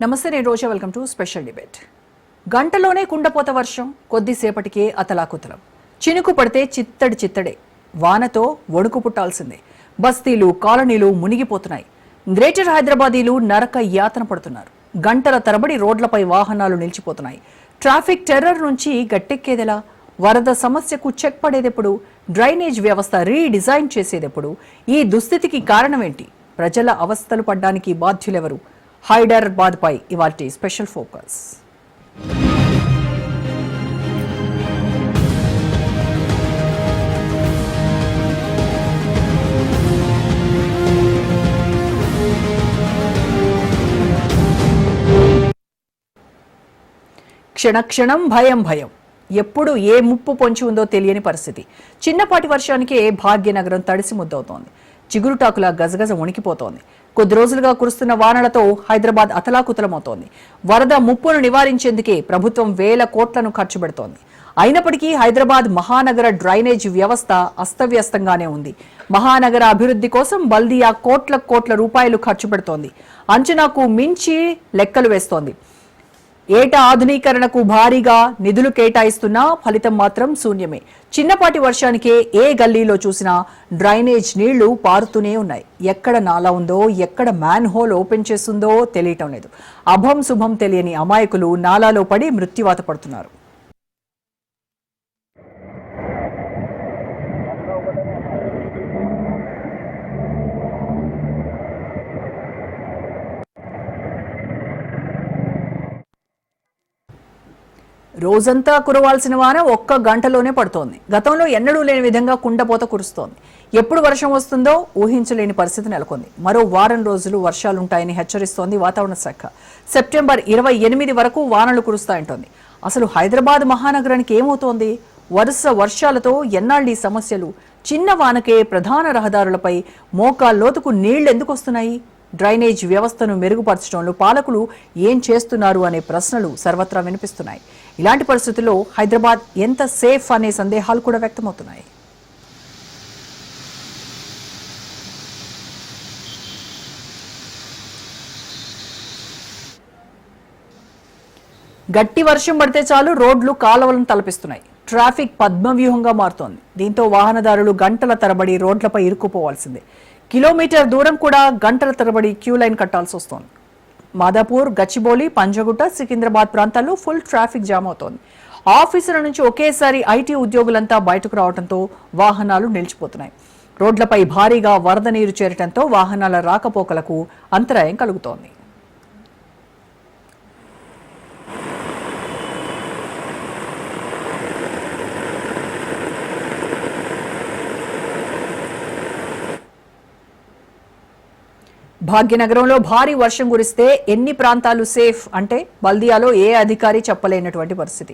నమస్తే, నేను Roja. Welcome to special debate. గంటలోనే కుండపోత వర్షం, కొద్దిసేపటికే అతలాకుతలం. చినుకు పడితే చిత్తడే. వానతో వణుకు పుట్టాల్సిందే. బస్తీలు, కాలనీలు మునిగిపోతున్నాయి. గ్రేటర్ హైదరాబాదీలు నరక యాతన పడుతున్నారు. గంటల తరబడి రోడ్లపై వాహనాలు నిలిచిపోతున్నాయి. ట్రాఫిక్ టెర్రర్ నుంచి గట్టెక్కేదెలా? వరద సమస్యకు చెక్ పడేదెప్పుడు? డ్రైనేజ్ వ్యవస్థ రీడిజైన్ చేసేదెప్పుడు? ఈ దుస్థితికి కారణమేంటి? ప్రజల అవస్థలు పడ్డానికి బాధ్యులెవరు? హైదరాబాద్ పై ఇవాల్టి స్పెషల్ ఫోకస్. క్షణక్షణం భయం. ఎప్పుడు ఏ ముప్పు పొంచి ఉందో తెలియని పరిస్థితి. చిన్నపాటి వర్షానికే భాగ్యనగరం తడిసి ముద్దవుతోంది. చిగురుటాకులా గజగజ వణికిపోతోంది. కొద్ది రోజులుగా కురుస్తున్న వానలతో హైదరాబాద్ అతలాకుతలమవుతోంది. వరద ముప్పును నివారించేందుకే ప్రభుత్వం వేల కోట్లను ఖర్చు పెడుతోంది. అయినప్పటికీ హైదరాబాద్ మహానగర డ్రైనేజ్ వ్యవస్థ అస్తవ్యస్తంగానే ఉంది. మహానగర అభివృద్ధి కోసం బల్దియా కోట్ల రూపాయలు ఖర్చు పెడుతోంది. అంచనాకు మించి లెక్కలు వేస్తోంది. ఏటా ఆధునీకరణకు భారీగా నిధులు కేటాయిస్తున్నా ఫలితం మాత్రం శూన్యమే. చిన్నపాటి వర్షానికే ఏ గల్లీలో చూసినా డ్రైనేజ్ నీళ్లు పారుతూనే ఉన్నాయి. ఎక్కడ నాలా ఉందో, ఎక్కడ మ్యాన్ హోల్ ఓపెన్ చేస్తుందో తెలియటం లేదు. అభం శుభం తెలియని అమాయకులు నాలాలో పడి మృత్యువాత పడుతున్నారు. రోజంతా కురవాల్సిన వాన ఒక్క గంటలోనే పడుతోంది. గతంలో ఎన్నడూ లేని విధంగా కుండపోత కురుస్తోంది. ఎప్పుడు వర్షం వస్తుందో ఊహించలేని పరిస్థితి నెలకొంది. మరో వారం రోజులు వర్షాలుంటాయని హెచ్చరిస్తోంది వాతావరణ శాఖ. సెప్టెంబర్ 28 వరకు వానలు కురుస్తాయంటోంది. అసలు హైదరాబాద్ మహానగరానికి ఏమవుతోంది? వరుస వర్షాలతో ఎన్నాళ్ళీ సమస్యలు? చిన్న వానకే ప్రధాన రహదారులపై మోకాల్లోతుకు నీళ్లెందుకు వస్తున్నాయి? డ్రైనేజ్ వ్యవస్థను మెరుగుపరచడంలో పాలకులు ఏం చేస్తున్నారు అనే ప్రశ్నలు సర్వత్రా వినిపిస్తున్నాయి. ఇలాంటి పరిస్థితుల్లో హైదరాబాద్ ఎంత సేఫ్ అనే సందేహాలు కూడా వ్యక్తమవుతున్నాయి. గట్టి వర్షం పడితే చాలు రోడ్లు కాలువలను తలపిస్తున్నాయి. ట్రాఫిక్ పద్మవ్యూహంగా మారుతోంది. దీంతో వాహనదారులు గంటల తరబడి రోడ్లపై ఇరుక్కుపోవాల్సిందే. కిలోమీటర్ దూరం కూడా గంటల తరబడి క్యూ లైన్ కట్టాల్సి వస్తోంది. మాదాపూర్, గచ్చిబౌలి, పంజగుట్ట, సికింద్రాబాద్ ప్రాంతాల్లో ఫుల్ ట్రాఫిక్ జామ్ అవుతోంది. ఆఫీసుల నుంచి ఒకేసారి ఐటీ ఉద్యోగులంతా బయటకు రావడంతో వాహనాలు నిలిచిపోతున్నాయి. రోడ్లపై భారీగా వరద నీరు చేరటంతో వాహనాల రాకపోకలకు అంతరాయం కలుగుతోంది. భాగ్యనగరంలో భారీ వర్షం కురిస్తే ఎన్ని ప్రాంతాలు సేఫ్ అంటే బల్దియాలో ఏ అధికారి చెప్పలేనటువంటి పరిస్థితి.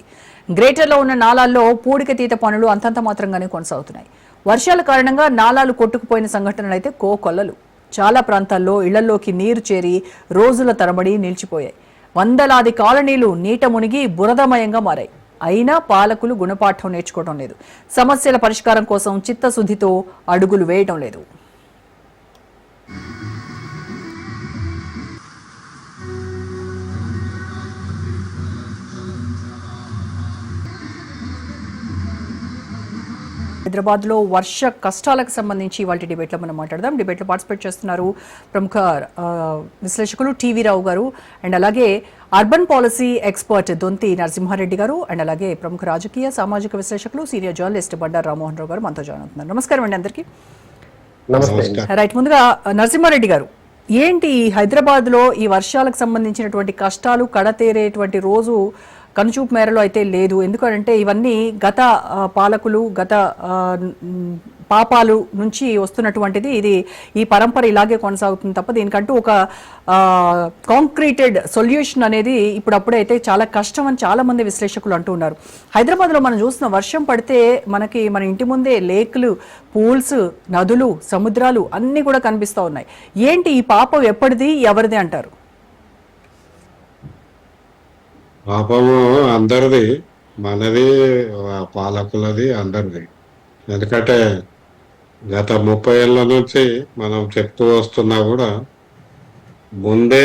గ్రేటర్లో ఉన్న నాలాల్లో పూడికతీత పనులు అంతంత మాత్రంగానే కొనసాగుతున్నాయి. వర్షాల కారణంగా నాలాలు కొట్టుకుపోయిన సంఘటనలు అయితే కోకొల్లలు. చాలా ప్రాంతాల్లో ఇళ్లలోకి నీరు చేరి రోజుల తరబడి నిలిచిపోయాయి. వందలాది కాలనీలు నీట మునిగి బురదమయంగా మారాయి. అయినా పాలకులు గుణపాఠం నేర్చుకోవడం లేదు. సమస్యల పరిష్కారం కోసం చిత్తశుద్ధితో అడుగులు వేయడం లేదు. హైదరాబాద్లో వర్ష కష్టాలకు సంబంధించి ఇవాళ డిబేట్లో మనం మాట్లాడదాం. డిబేట్లో పార్టిసిపేట్ చేస్తున్నారు ప్రముఖ విశ్లేషకులు టీవీ రావు గారు, అండ్ అలాగే అర్బన్ పాలసీ ఎక్స్పర్ట్ దొంతి నరసింహారెడ్డి గారు, అండ్ అలాగే ప్రముఖ రాజకీయ సామాజిక విశ్లేషకులు సీనియర్ జర్నలిస్ట్ బండారు రామ్మోహన్ రావు గారు మనతో జాయిన్ అవుతున్నారు. నమస్కారం అండి అందరికీ. రైట్, ముందుగా నరసింహారెడ్డి గారు, ఏంటి హైదరాబాద్లో ఈ వర్షాలకు సంబంధించినటువంటి కష్టాలు కడతేరేటువంటి రోజు కనుచూపు మేరలో అయితే లేదు. ఎందుకంటే ఇవన్నీ గత పాలకులు, గత పాపాలు నుంచి వస్తున్నటువంటిది. ఇది ఈ పరంపర ఇలాగే కొనసాగుతుంది తప్ప దీనికంటూ ఒక కాంక్రీటెడ్ సొల్యూషన్ అనేది ఇప్పుడప్పుడైతే చాలా కష్టం అని చాలా మంది విశ్లేషకులు అంటూ ఉన్నారు. హైదరాబాద్లో మనం చూస్తున్న వర్షం పడితే మనకి మన ఇంటి ముందే లేక్లు, పూల్స్, నదులు, సముద్రాలు అన్నీ కూడా కనిపిస్తూ ఉన్నాయి. ఏంటి ఈ పాపం ఎప్పటిది, ఎవరిది అంటారు? పాపము అందరిది, మనది, పాలకులది, అందరిది. ఎందుకంటే గత 30 ఏళ్ళ నుంచి మనం చెప్తూ వస్తున్నా కూడా ముందే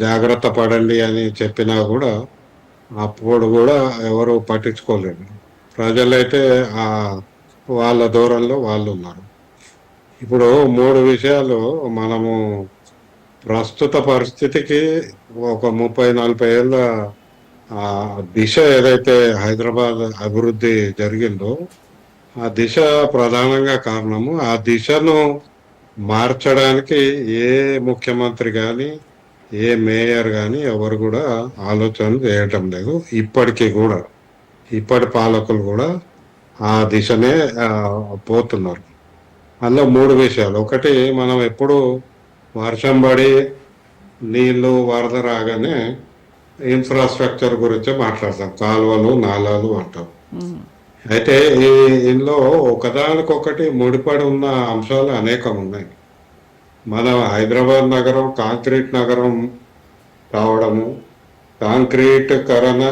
జాగ్రత్త పడండి అని చెప్పినా కూడా అప్పుడు కూడా ఎవరు పట్టించుకోలేదు. ప్రజలైతే ఆ వాళ్ళ దూరంలో వాళ్ళు ఉన్నారు. ఇప్పుడు 3 విషయాలు మనము ప్రస్తుత పరిస్థితికి ఒక 30-40 ఏళ్ళ దిశ ఏదైతే హైదరాబాద్ అభివృద్ధి జరిగిందో ఆ దిశ ప్రధానంగా కారణము. ఆ దిశను మార్చడానికి ఏ ముఖ్యమంత్రి గాని, ఏ మేయర్ గాని ఎవరు కూడా ఆలోచన చేయటం లేదు. ఇప్పటికీ కూడా ఇప్పటి పాలకులు కూడా ఆ దిశనే పోతున్నారు. అందులో 3 విషయాలు. ఒకటి, మనం ఎప్పుడు వర్షం పడి నీళ్లు వరద రాగానే ఇన్ఫ్రాస్ట్రక్చర్ గురించి మాట్లాడతాం. కాలువలు, నాలాలు అంటాం. అయితే ఇందులో ఒకదానికొకటి ముడిపడి ఉన్న అంశాలు అనేకం ఉన్నాయి. మన హైదరాబాద్ నగరం కాంక్రీట్ నగరం కావడము, కాంక్రీట్ కరణ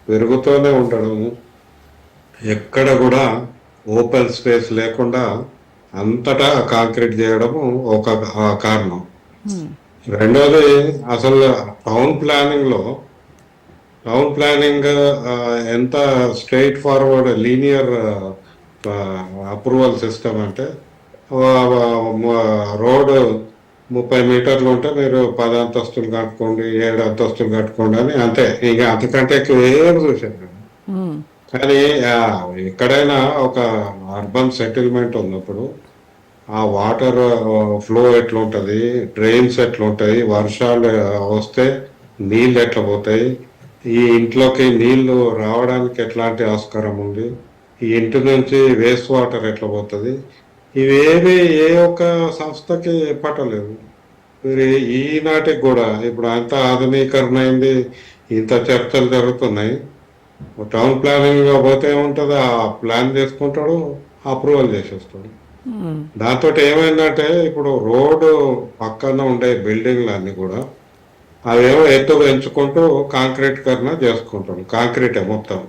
పెరుగుతూనే ఉండడము, ఎక్కడ కూడా ఓపెన్ స్పేస్ లేకుండా అంతటా కాంక్రీట్ చేయడము ఒక కారణం. రెండోది, అసలు టౌన్ ప్లానింగ్ ఎంత straight forward linear approval system అంటే రోడ్ 30 మీటర్లు ఉంటే మీరు 10 అంతస్తులు కట్టుకోండి, 7 అంతస్తులు కట్టుకోండి అని, అంతే. ఇక అంతకంటే ఎక్కువ ఏం చూసారు. కానీ ఎక్కడైనా ఒక అర్బన్ సెటిల్మెంట్ ఉన్నప్పుడు ఆ వాటర్ ఫ్లో ఎట్లుంటది, డ్రైన్స్ ఎట్లుంటాయి, వర్షాలు వస్తే నీళ్ళు ఎట్లా పోతాయి, ఈ ఇంట్లోకి నీళ్లు రావడానికి ఎట్లాంటి ఆస్కారం ఉంది, ఈ ఇంటి నుంచి వేస్ట్ వాటర్ ఎట్లా పోతుంది, ఇవేవి ఏ ఒక్క సంస్థకి పట్టలేదు. మీరు ఈనాటికి కూడా ఇప్పుడు అంత ఆధునీకరణ అయింది, ఇంత చర్చలు జరుగుతున్నాయి. టౌన్ ప్లానింగ్ పోతే ఏముంటుంది, ఆ ప్లాన్ చేసుకుంటాడు, అప్రూవల్ చేసేస్తాడు. దాంతో ఏమైందంటే ఇప్పుడు రోడ్డు పక్కన ఉండే బిల్డింగ్లు అన్ని కూడా అవేమో ఎత్తు పెంచుకుంటూ కాంక్రీట్ కర్ణ చేసుకుంటాం. కాంక్రీటే మొత్తం.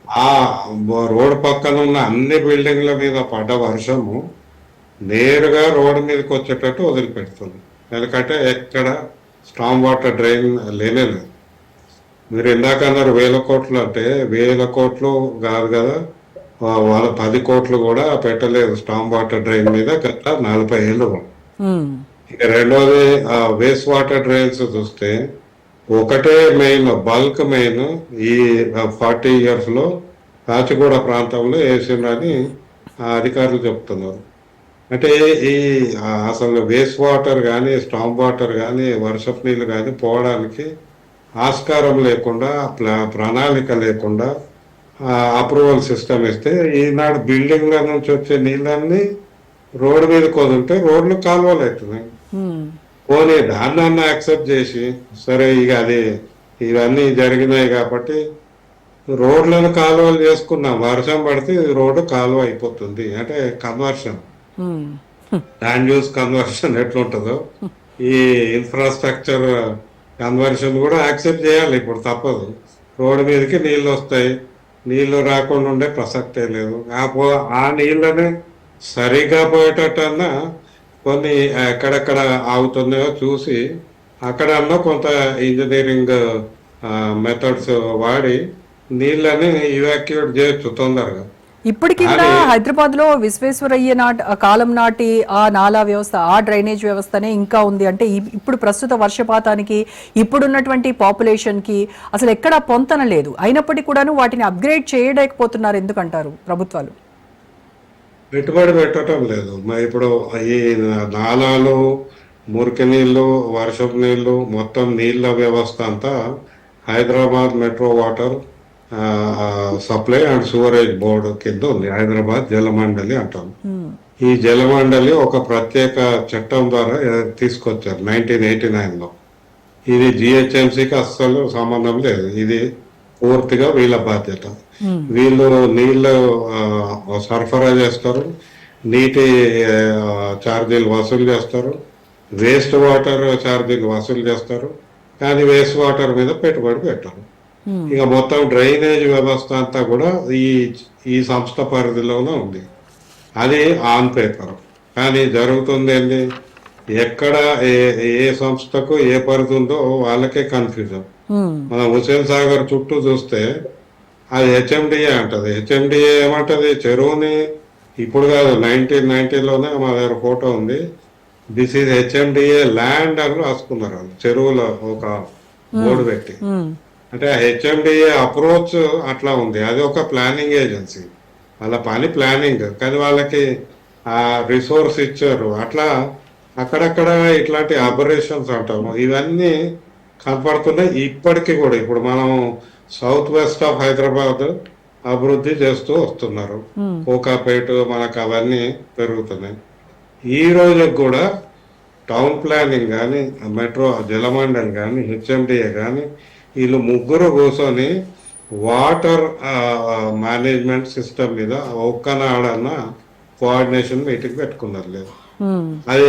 ఆ రోడ్డు పక్కన ఉన్న అన్ని బిల్డింగ్ల మీద పడ్డ వర్షము నేరుగా రోడ్డు మీదకి వచ్చేటట్టు వదిలిపెడుతుంది. ఎందుకంటే ఎక్కడ స్టామ్ వాటర్ డ్రైన్ లేనేలేదు. మీరు ఇందాక అన్నారు 1000 కోట్లు అంటే 1000 కోట్లు కాదు కదా, 10 కోట్లు కూడా పెట్టలేదు స్టామ్ వాటర్ డ్రైన్ మీద గత 40 ఏళ్ళు. ఇక రెండోది, వేస్ట్ వాటర్ డ్రైన్స్ చూస్తే ఒకటే మెయిన్, బల్క్ మెయిన్ ఈ 40 years లో కాచిగూడ ప్రాంతంలో వేసిందని అధికారులు చెప్తున్నారు. అంటే ఈ అసలు వేస్ట్ వాటర్ కానీ, స్టామ్ వాటర్ కానీ, వర్షపు నీళ్ళు కానీ పోవడానికి ఆస్కారం లేకుండా, ప్రణాళిక లేకుండా అప్రూవల్ సిస్టమ్ ఇస్తే ఈనాడు బిల్డింగ్ల నుంచి వచ్చే నీళ్ళన్నీ రోడ్డు మీద వదిలితే రోడ్లు కాలువలు అవుతున్నాయి. పోనీ దాన్ని యాక్సెప్ట్ చేసి, సరే ఇక అది ఇవన్నీ జరిగినాయి కాబట్టి రోడ్లను కాలువలు చేసుకున్నాం, వర్షం పడితే రోడ్డు కాలువ అయిపోతుంది అంటే కన్వర్షన్, ల్యాండ్ యూస్ కన్వర్షన్ ఎట్లుంటుందో ఈ ఇన్ఫ్రాస్ట్రక్చర్ కన్వర్షన్ కూడా యాక్సెప్ట్ చేయాలి. ఇప్పుడు తప్పదు. రోడ్డు మీదకి నీళ్ళు వస్తాయి, నీళ్లు రాకుండా ఉండే ప్రసక్తే లేదు. ఆ నీళ్ళని సరిగా పోయేటట్టన్నా కొన్ని ఎక్కడెక్కడ ఆగుతున్నాయో చూసి అక్కడన్నా కొంత ఇంజనీరింగ్ మెథడ్స్ వాడి నీళ్ళని ఇవాక్యుయేట్ చేయొచ్చు తొందరగా. ఇప్పటికీ కూడా హైదరాబాద్ లో విశ్వేశ్వరయ్య కాలం నాటి ఆ నాలా వ్యవస్థ, ఆ డ్రైనేజ్ వ్యవస్థనే ఇంకా ఉంది. అంటే ఇప్పుడు ప్రస్తుత వర్షపాతానికి, ఇప్పుడున్నటువంటి పాపులేషన్ కి అసలు ఎక్కడా పొంతన లేదు. అయినప్పటికీ కూడాను వాటిని అప్గ్రేడ్ చేయలేకపోతున్నారు. ఎందుకంటారు ప్రభుత్వాలు? పెట్టుబడి పెట్టడం లేదు. ఇప్పుడు ఈ నాలాలు, మురికి నీళ్లు, వర్షపు నీళ్లు, మొత్తం నీళ్ల వ్యవస్థ అంతా Hyderabad metro water supply and sewerage board కింద ఉంది. హైదరాబాద్ జలమండలి అంటాం. ఈ జలమండలి ఒక ప్రత్యేక చట్టం ద్వారా తీసుకొచ్చారు 1989లో. ఇది జిహెచ్ఎంసీకి అస్సలు సంబంధం లేదు. ఇది పూర్తిగా వీళ్ళ బాధ్యత. వీళ్ళు నీళ్లు సరఫరా చేస్తారు, నీటి ఛార్జీలు వసూలు చేస్తారు, వేస్ట్ వాటర్ ఛార్జీలు వసూలు చేస్తారు, కానీ వేస్ట్ వాటర్ మీద పెట్టుబడి పెట్టరు. ఇక మొత్తం డ్రైనేజ్ వ్యవస్థ అంతా కూడా ఈ సంస్థ పరిధిలోనే ఉంది. అది ఆన్ పేపర్. కానీ జరుగుతుంది ఏంటి, ఎక్కడ ఏ ఏ సంస్థకు ఏ పరిధి ఉందో వాళ్ళకే కన్ఫ్యూజన్. ఉమ్, మన హుసేన్ సాగర్ చుట్టూ చూస్తే అది హెచ్ఎండిఏ అంటది. హెచ్ఎండిఏ ఏమంటది, చెరువుని ఇప్పుడు కాదు 1990లోనే మా దగ్గర ఫోటో ఉంది. దిస్ ఈజ్ హెచ్ఎండిఏ ల్యాండ్ అని రాసుకున్నారు వాళ్ళు, చెరువులో ఒక బోర్డు పెట్టి. ఉమ్, అంటే హెచ్ఎండిఏ అప్రోచ్ అట్లా ఉంది. అది ఒక ప్లానింగ్ ఏజెన్సీ, వాళ్ళ పని ప్లానింగ్, కానీ వాళ్ళకి ఆ రిసోర్స్ ఇచ్చారు. అట్లా అక్కడక్కడ ఇట్లాంటి అబరేషన్స్ అంటాము, ఇవన్నీ కనపడుతున్నాయి ఇప్పటికీ కూడా. ఇప్పుడు మనం సౌత్ వెస్ట్ ఆఫ్ హైదరాబాద్ అభివృద్ధి చేస్తూ వస్తున్నారు, ఉమ్, కోకాపేట, మనకు అవన్నీ పెరుగుతున్నాయి. ఈ రోజుకి కూడా టౌన్ ప్లానింగ్ కానీ, మెట్రో జలమండలి కానీ, హెచ్ఎండిఏ కానీ, వీళ్ళు ముగ్గురు కూర్చొని వాటర్ మేనేజ్మెంట్ సిస్టమ్ మీద ఒక్కనాడన్న కోఆర్డినేషన్ మీటింగ్ పెట్టుకున్నారు లేదు. ఉమ్, అది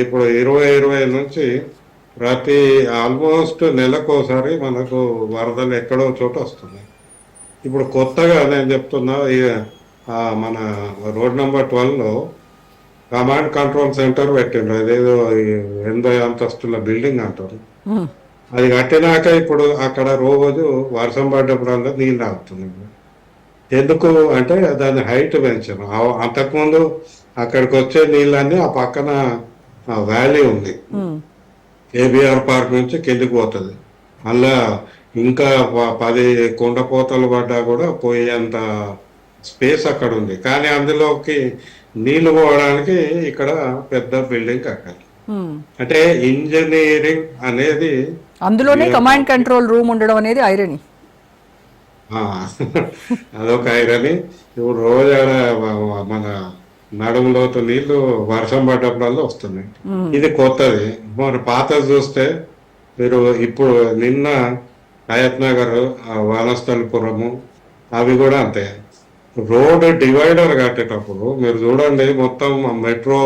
ఇప్పుడు 2020 నుంచి ప్రతి ఆల్మోస్ట్ నెలకోసారి మనకు వరదలు ఎక్కడో చోట వస్తున్నాయి. ఇప్పుడు కొత్తగా నేను చెప్తున్నా, మన రోడ్ నెంబర్ 12లో కమాండ్ కంట్రోల్ సెంటర్ పెట్టిండ్రు. అదేదో 80 అంతస్తుల బిల్డింగ్ అంటారు. ఉమ్, అది కట్టినాక ఇప్పుడు అక్కడ రోజు వర్షం పడ్డప్పుడల్లా నీళ్ళు ఆగుతుంది. ఎందుకు అంటే దాని హైట్ పెంచాను. అంతకుముందు అక్కడికి వచ్చే నీళ్ళన్నీ ఆ పక్కన వ్యాలీ ఉంది, ఉమ్, కేబిఆర్ పార్క్ నుంచి కిందికి పోతుంది. అలా ఇంకా 10 కుండపోతలు పడ్డా కూడా పోయేంత స్పేస్ అక్కడ ఉంది. కానీ అందులోకి నీళ్లు పోవడానికి ఇక్కడ పెద్ద బిల్డింగ్ కట్టాలి. ఉమ్. అంటే ఇంజనీరింగ్ అనేది అందులోనే కమాండ్ కంట్రోల్ రూమ్ ఉండడం అనేది ఐరనీ. ఆ, అదొక ఐరని. ఇప్పుడు రోజు ఆడ మన నడుములోతు నీళ్లు వర్షం పడ్డప్పుడల్లా వస్తున్నాయి. ఇది కొత్తది. మరి పాతది చూస్తే మీరు ఇప్పుడు నిన్న హయత్ నగర్, వనస్థలిపురము అవి కూడా అంతే. రోడ్ డివైడర్ కట్టేటప్పుడు మీరు చూడండి, మొత్తం మెట్రో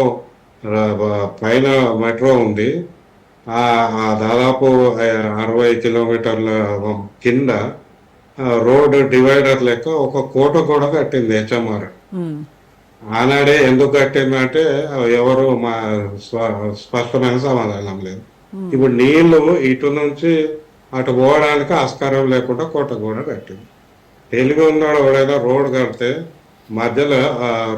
పైన మెట్రో ఉంది. దాదాపు 60 కిలోమీటర్ల కింద రోడ్ డివైడర్ లెక్క ఒక కోట కూడా కట్టింది హెచ్ఎంఆర్. ఉమ్, ఆనాడే ఎందుకు కట్టిందంటే ఎవరు మా స్పష్టమైన సమాధానం లేదు. ఇప్పుడు నీళ్లు ఇటు నుంచి అటు పోవడానికి ఆస్కారం లేకుండా కోట కూడా కట్టింది. తెలివి ఉన్నాడు ఎవడైనా రోడ్ కడితే మధ్యలో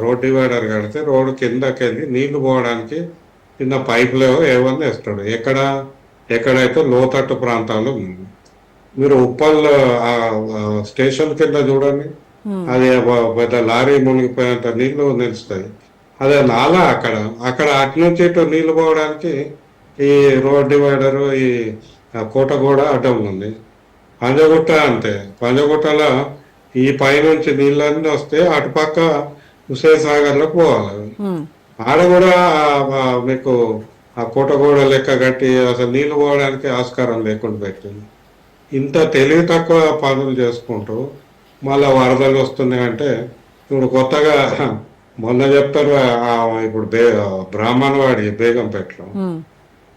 రోడ్ డివైడర్ కడితే రోడ్డు కిందకి వెళ్ళి నీళ్లు పోవడానికి కింద పైపులు ఏమన్నా వేస్తాడు. ఎక్కడైతే లోతట్టు ప్రాంతాలు ఉంది. మీరు ఉప్పల్ స్టేషన్ కింద చూడండి, అది పెద్ద లారీ మునిగిపోయేంత నీళ్లు నిలుస్తాయి. అదే నాలా అక్కడ అటు నుంచి ఇటు నీళ్లు పోవడానికి ఈ రోడ్ డివైడర్, ఈ కోట కూడా అడ్డం ఉంది. పంజగుట్ట అంతే. పంజగుట్టలో ఈ పైనుంచి నీళ్ళన్నీ వస్తే అటుపక్క హుసేన్ సాగర్లోకి పోవాలి. ఉమ్, ఆడ కూడా మీకు ఆ కోట గోడ లెక్క కట్టి అసలు నీళ్లు పోవడానికి ఆస్కారం లేకుండా పెట్టింది. ఇంత తెలివి తక్కువ పనులు చేసుకుంటూ మళ్ళా వరదలు వస్తున్నాయంటే, ఇప్పుడు కొత్తగా మొన్న చెప్తారు ఇప్పుడు బ్రాహ్మణవాడి బేగంపేటలో ఉమ్,